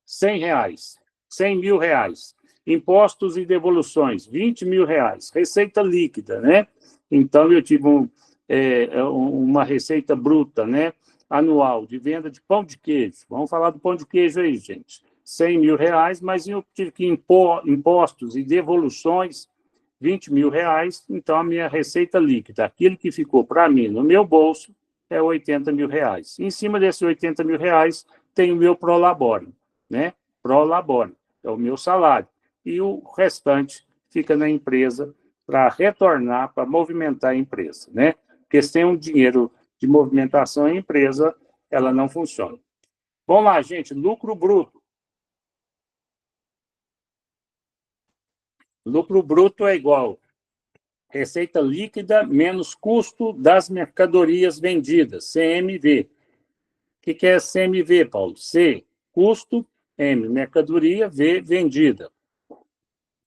R$100, 100 mil reais. Impostos e devoluções, R$20 mil. Receita líquida, né? Então, eu tive uma receita bruta, né? Anual, de venda de pão de queijo. Vamos falar do pão de queijo aí, gente. R$100 mil, mas eu tive que impor impostos e devoluções, R$20 mil. Então, a minha receita líquida, aquilo que ficou para mim no meu bolso, é R$80 mil. Em cima desses R$80 mil, tem o meu prolabore, né? Prolabore, é o meu salário. E o restante fica na empresa para retornar, para movimentar a empresa, né? Porque sem um dinheiro de movimentação, a empresa ela não funciona. Vamos lá, gente, lucro bruto. Lucro bruto é igual receita líquida menos custo das mercadorias vendidas, CMV. O que é CMV, Paulo? C, custo, M, mercadoria, V, vendida.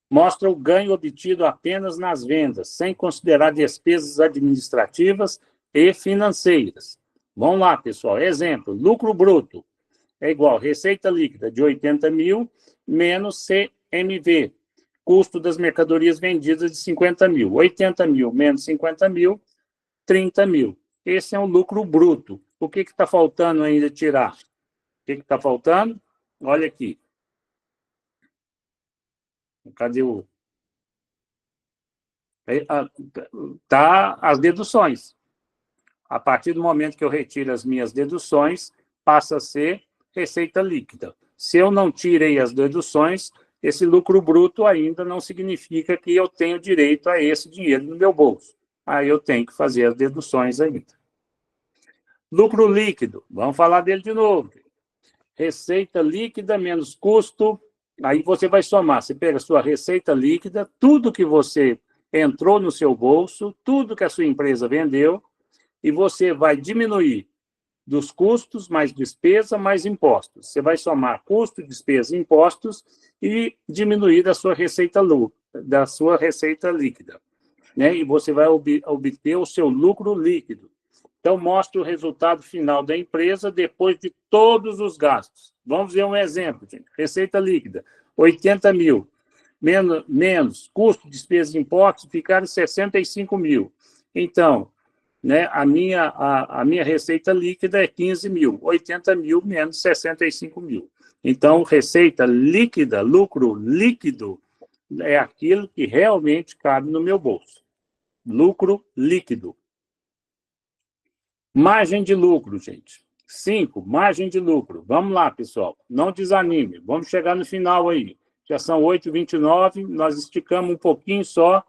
Mostra o ganho obtido apenas nas vendas, sem considerar despesas administrativas e financeiras. Vamos lá, pessoal. Exemplo, lucro bruto é igual receita líquida de 80 mil menos CMV, custo das mercadorias vendidas de 50 mil. 80 mil menos 50 mil, 30 mil. Esse é um lucro bruto. O que está faltando ainda tirar? O que está faltando? Olha aqui. Cadê o... Tá as deduções. A partir do momento que eu retiro as minhas deduções, passa a ser receita líquida. Se eu não tirei as deduções, esse lucro bruto ainda não significa que eu tenho direito a esse dinheiro no meu bolso. Aí eu tenho que fazer as deduções ainda. Lucro líquido, vamos falar dele de novo. Receita líquida menos custo, aí você vai somar. Você pega a sua receita líquida, tudo que você entrou no seu bolso, tudo que a sua empresa vendeu, e você vai diminuir dos custos, mais despesa, mais impostos. Você vai somar custo, despesa e impostos e diminuir da sua receita líquida. Né? E você vai obter o seu lucro líquido. Então, mostra o resultado final da empresa depois de todos os gastos. Vamos ver um exemplo, gente. Receita líquida, 80 mil, menos custo, despesa e impostos, ficaram 65 mil. Então, né, a minha receita líquida é 15 mil, 80 mil menos 65 mil. Então, receita líquida, lucro líquido, é aquilo que realmente cabe no meu bolso. Lucro líquido. Margem de lucro, gente. 5, margem de lucro. Vamos lá, pessoal. Não desanime. Vamos chegar no final aí. Já são 8h29, nós esticamos um pouquinho só,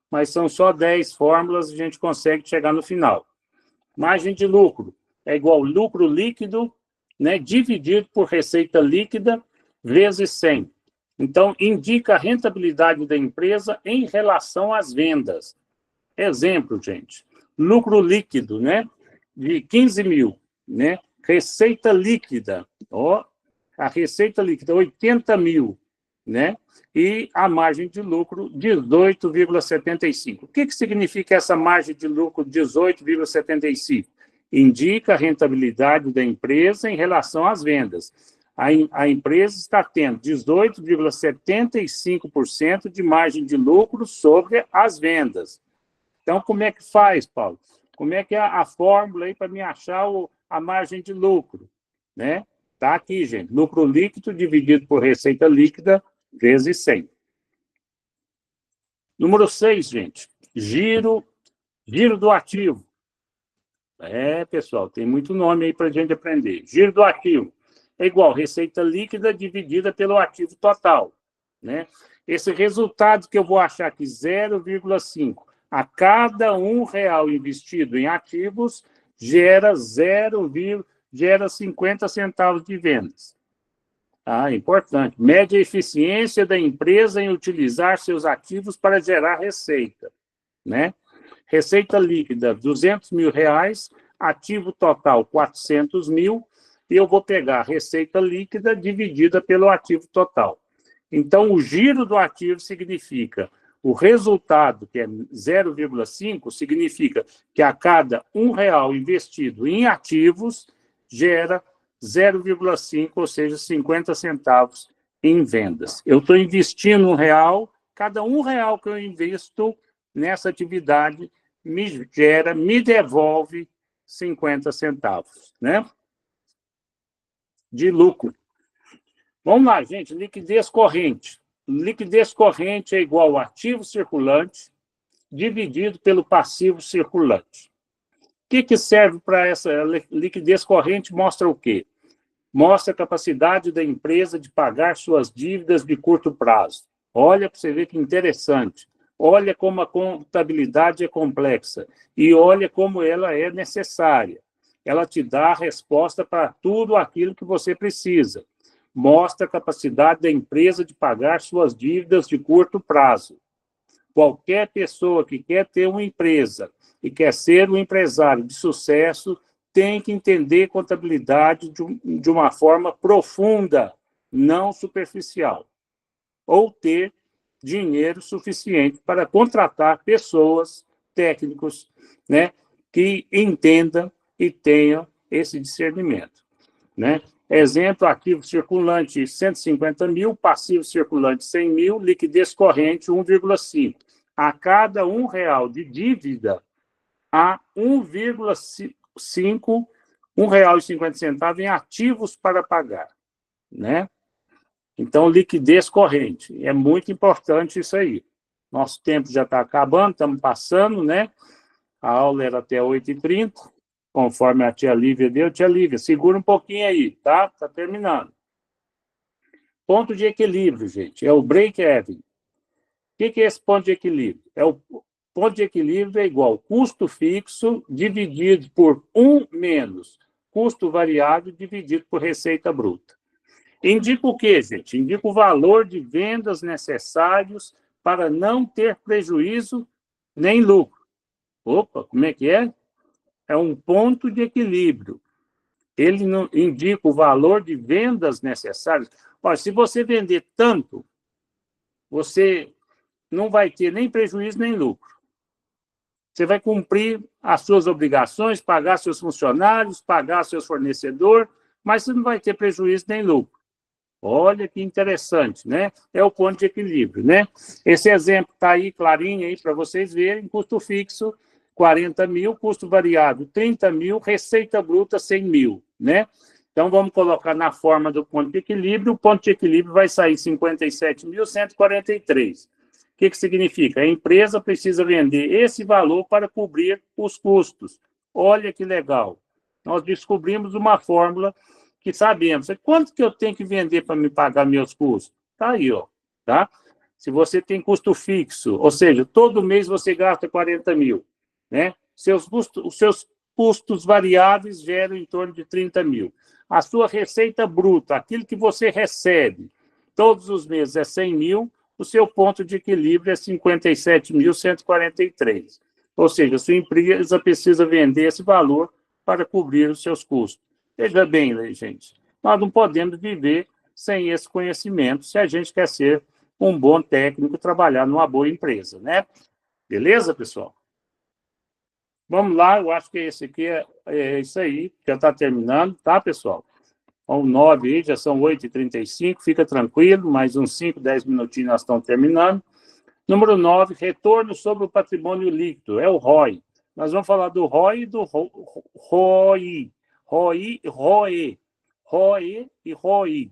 mas são só 10 fórmulas e a gente consegue chegar no final. Margem de lucro é igual lucro líquido, né, dividido por receita líquida, vezes 100. Então, indica a rentabilidade da empresa em relação às vendas. Exemplo, gente. Lucro líquido, né? De 15 mil, né? Receita líquida, ó, a receita líquida, 80 mil, né? E a margem de lucro, 18,75. O que significa essa margem de lucro, 18,75? Indica a rentabilidade da empresa em relação às vendas. A empresa está tendo 18,75% de margem de lucro sobre as vendas. Então, como é que faz, Paulo? Como é que é a fórmula aí para me achar a margem de lucro? Né? Tá aqui, gente. Lucro líquido dividido por receita líquida vezes 100. Número 6, gente. Giro do ativo. Pessoal, tem muito nome aí para a gente aprender. Giro do ativo é igual receita líquida dividida pelo ativo total. Né? Esse resultado que eu vou achar aqui, 0,5. A cada R$1 investido em ativos, gera 50 centavos de vendas. Importante. Mede a eficiência da empresa em utilizar seus ativos para gerar receita. Né? Receita líquida, R$200 mil, ativo total, 400 mil, e eu vou pegar a receita líquida dividida pelo ativo total. Então, o giro do ativo significa o resultado, que é 0,5, significa que a cada R$1 investido em ativos, gera 0,5, ou seja, 50 centavos em vendas. Eu estou investindo R$1, cada R$1 que eu investo nessa atividade me devolve 50 centavos, né? De lucro. Vamos lá, gente, liquidez corrente. Liquidez corrente é igual ao ativo circulante dividido pelo passivo circulante. O que serve para essa liquidez corrente? Mostra o quê? Mostra a capacidade da empresa de pagar suas dívidas de curto prazo. Olha para você ver que interessante. Olha como a contabilidade é complexa e olha como ela é necessária. Ela te dá a resposta para tudo aquilo que você precisa. Mostra a capacidade da empresa de pagar suas dívidas de curto prazo. Qualquer pessoa que quer ter uma empresa e quer ser um empresário de sucesso tem que entender contabilidade de uma forma profunda, não superficial. Ou ter dinheiro suficiente para contratar pessoas, técnicos, né, que entendam e tenham esse discernimento, né? Exemplo, ativo circulante 150 mil, passivo circulante 100 mil, liquidez corrente 1,5. A cada R$ 1 de dívida, há 1,5, R$ 1,50 em ativos para pagar, né? Então, liquidez corrente. É muito importante isso aí. Nosso tempo já está acabando, estamos passando, né? A aula era até 8h30, conforme a tia Lívia deu. Tia Lívia, segura um pouquinho aí, tá? Está terminando. Ponto de equilíbrio, gente, é o break-even. O que é esse ponto de equilíbrio? Ponto de equilíbrio é igual custo fixo dividido por 1 menos custo variável dividido por receita bruta. Indica o quê, gente? Indica o valor de vendas necessários para não ter prejuízo nem lucro. Opa, como é que é? É um ponto de equilíbrio. Ele não indica o valor de vendas necessárias. Olha, se você vender tanto, você não vai ter nem prejuízo nem lucro. Você vai cumprir as suas obrigações, pagar seus funcionários, pagar seus fornecedores, mas você não vai ter prejuízo nem lucro. Olha que interessante, né? É o ponto de equilíbrio, né? Esse exemplo está aí, clarinho, aí para vocês verem. Custo fixo, 40 mil, custo variável, 30 mil, receita bruta, 100 mil, né? Então, vamos colocar na forma do ponto de equilíbrio. O ponto de equilíbrio vai sair 57.143. O que significa? A empresa precisa vender esse valor para cobrir os custos. Olha que legal. Nós descobrimos uma fórmula que sabemos. Quanto que eu tenho que vender para me pagar meus custos? Está aí, ó, tá? Se você tem custo fixo, ou seja, todo mês você gasta 40 mil, né? Os seus custos variáveis geram em torno de 30 mil. A sua receita bruta, aquilo que você recebe todos os meses é 100 mil, o seu ponto de equilíbrio é 57.143. Ou seja, a sua empresa precisa vender esse valor para cobrir os seus custos. Veja bem, gente, nós não podemos viver sem esse conhecimento se a gente quer ser um bom técnico e trabalhar numa boa empresa, né? Beleza, pessoal? Vamos lá, eu acho que esse aqui é isso aí, já está terminando, tá, pessoal? Então, 9 aí, já são 8h35, fica tranquilo, mais uns 5, 10 minutinhos nós estamos terminando. Número 9, retorno sobre o patrimônio líquido, é o ROI. Nós vamos falar do ROI e do ROI. ROI e ROI.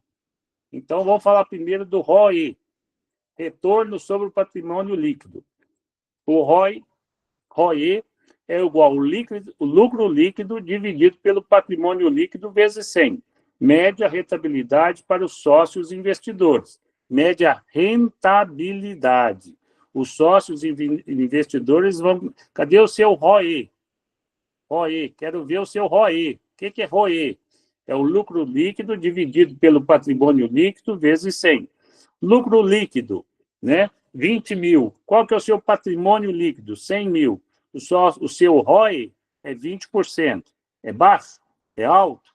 Então, vamos falar primeiro do ROI, retorno sobre o patrimônio líquido. O ROI é igual ao lucro líquido dividido pelo patrimônio líquido vezes 100. Mede a rentabilidade para os sócios investidores. Mede a rentabilidade. Os sócios investidores vão... Cadê o seu ROI? ROI, quero ver o seu ROI. O que é ROI? É o lucro líquido dividido pelo patrimônio líquido vezes 100. Lucro líquido, né? 20 mil. Qual que é o seu patrimônio líquido? 100 mil. O seu ROI é 20%. É baixo? É alto?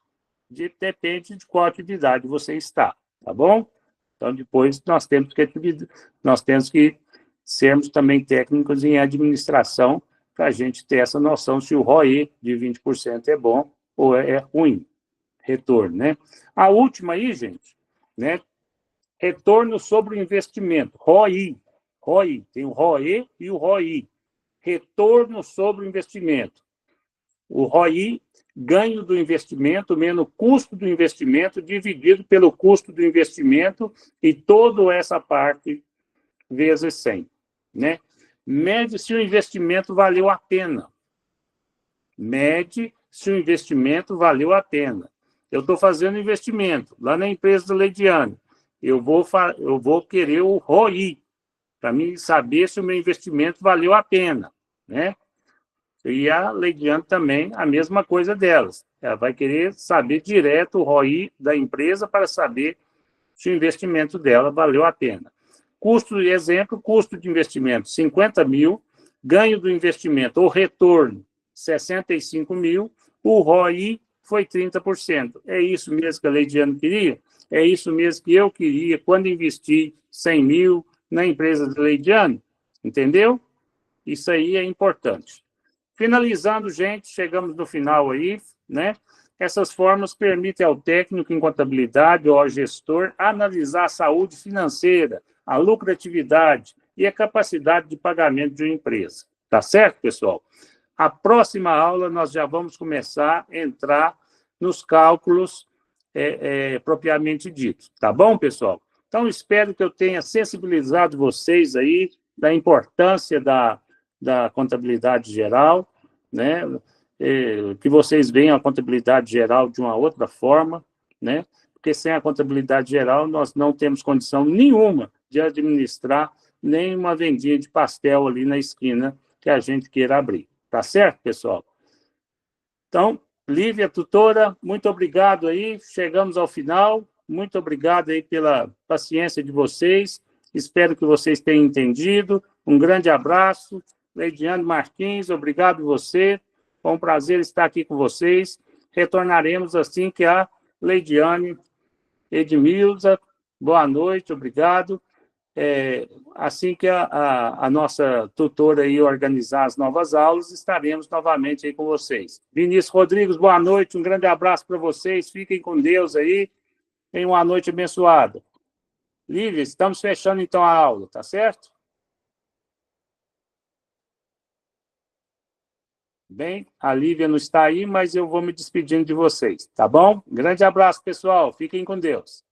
Depende de qual atividade você está, tá bom? Então, depois nós temos que sermos também técnicos em administração para a gente ter essa noção se o ROI de 20% é bom ou é ruim. Retorno, né? A última aí, gente, né? Retorno sobre o investimento, ROI. ROI, tem o ROE e o ROI. Retorno sobre o investimento. O ROI, ganho do investimento, menos custo do investimento, dividido pelo custo do investimento e toda essa parte vezes 100. Né? Mede se o investimento valeu a pena. Mede se o investimento valeu a pena. Eu estou fazendo investimento lá na empresa do Leidiane. Eu vou querer o ROI, para mim saber se o meu investimento valeu a pena. Né? E a Leidiane também, a mesma coisa delas. Ela vai querer saber direto o ROI da empresa para saber se o investimento dela valeu a pena. Custo de investimento, 50 mil, ganho do investimento, ou retorno, 65 mil, o ROI foi 30%. É isso mesmo que a Leidiane queria? É isso mesmo que eu queria quando investi 100 mil, na empresa de Leidiane, entendeu? Isso aí é importante. Finalizando, gente, chegamos no final aí, né? Essas formas permitem ao técnico em contabilidade ou ao gestor analisar a saúde financeira, a lucratividade e a capacidade de pagamento de uma empresa. Tá certo, pessoal? A próxima aula nós já vamos começar a entrar nos cálculos propriamente ditos. Tá bom, pessoal? Então, espero que eu tenha sensibilizado vocês aí da importância da contabilidade geral, né? Que vocês venham a contabilidade geral de uma outra forma, né? Porque sem a contabilidade geral nós não temos condição nenhuma de administrar nem uma vendinha de pastel ali na esquina que a gente queira abrir. Tá certo, pessoal? Então, Lívia, tutora, muito obrigado aí. Chegamos ao final. Muito obrigado aí pela paciência de vocês. Espero que vocês tenham entendido. Um grande abraço. Leidiane Martins, obrigado você. Foi um prazer estar aqui com vocês. Retornaremos assim que a Leidiane Edmilza. Boa noite, obrigado. Assim que a nossa tutora aí organizar as novas aulas, estaremos novamente aí com vocês. Vinícius Rodrigues, boa noite, um grande abraço para vocês, fiquem com Deus aí, tenham uma noite abençoada. Lívia, estamos fechando então a aula, tá certo? Bem, a Lívia não está aí, mas eu vou me despedindo de vocês, tá bom? Grande abraço, pessoal, fiquem com Deus.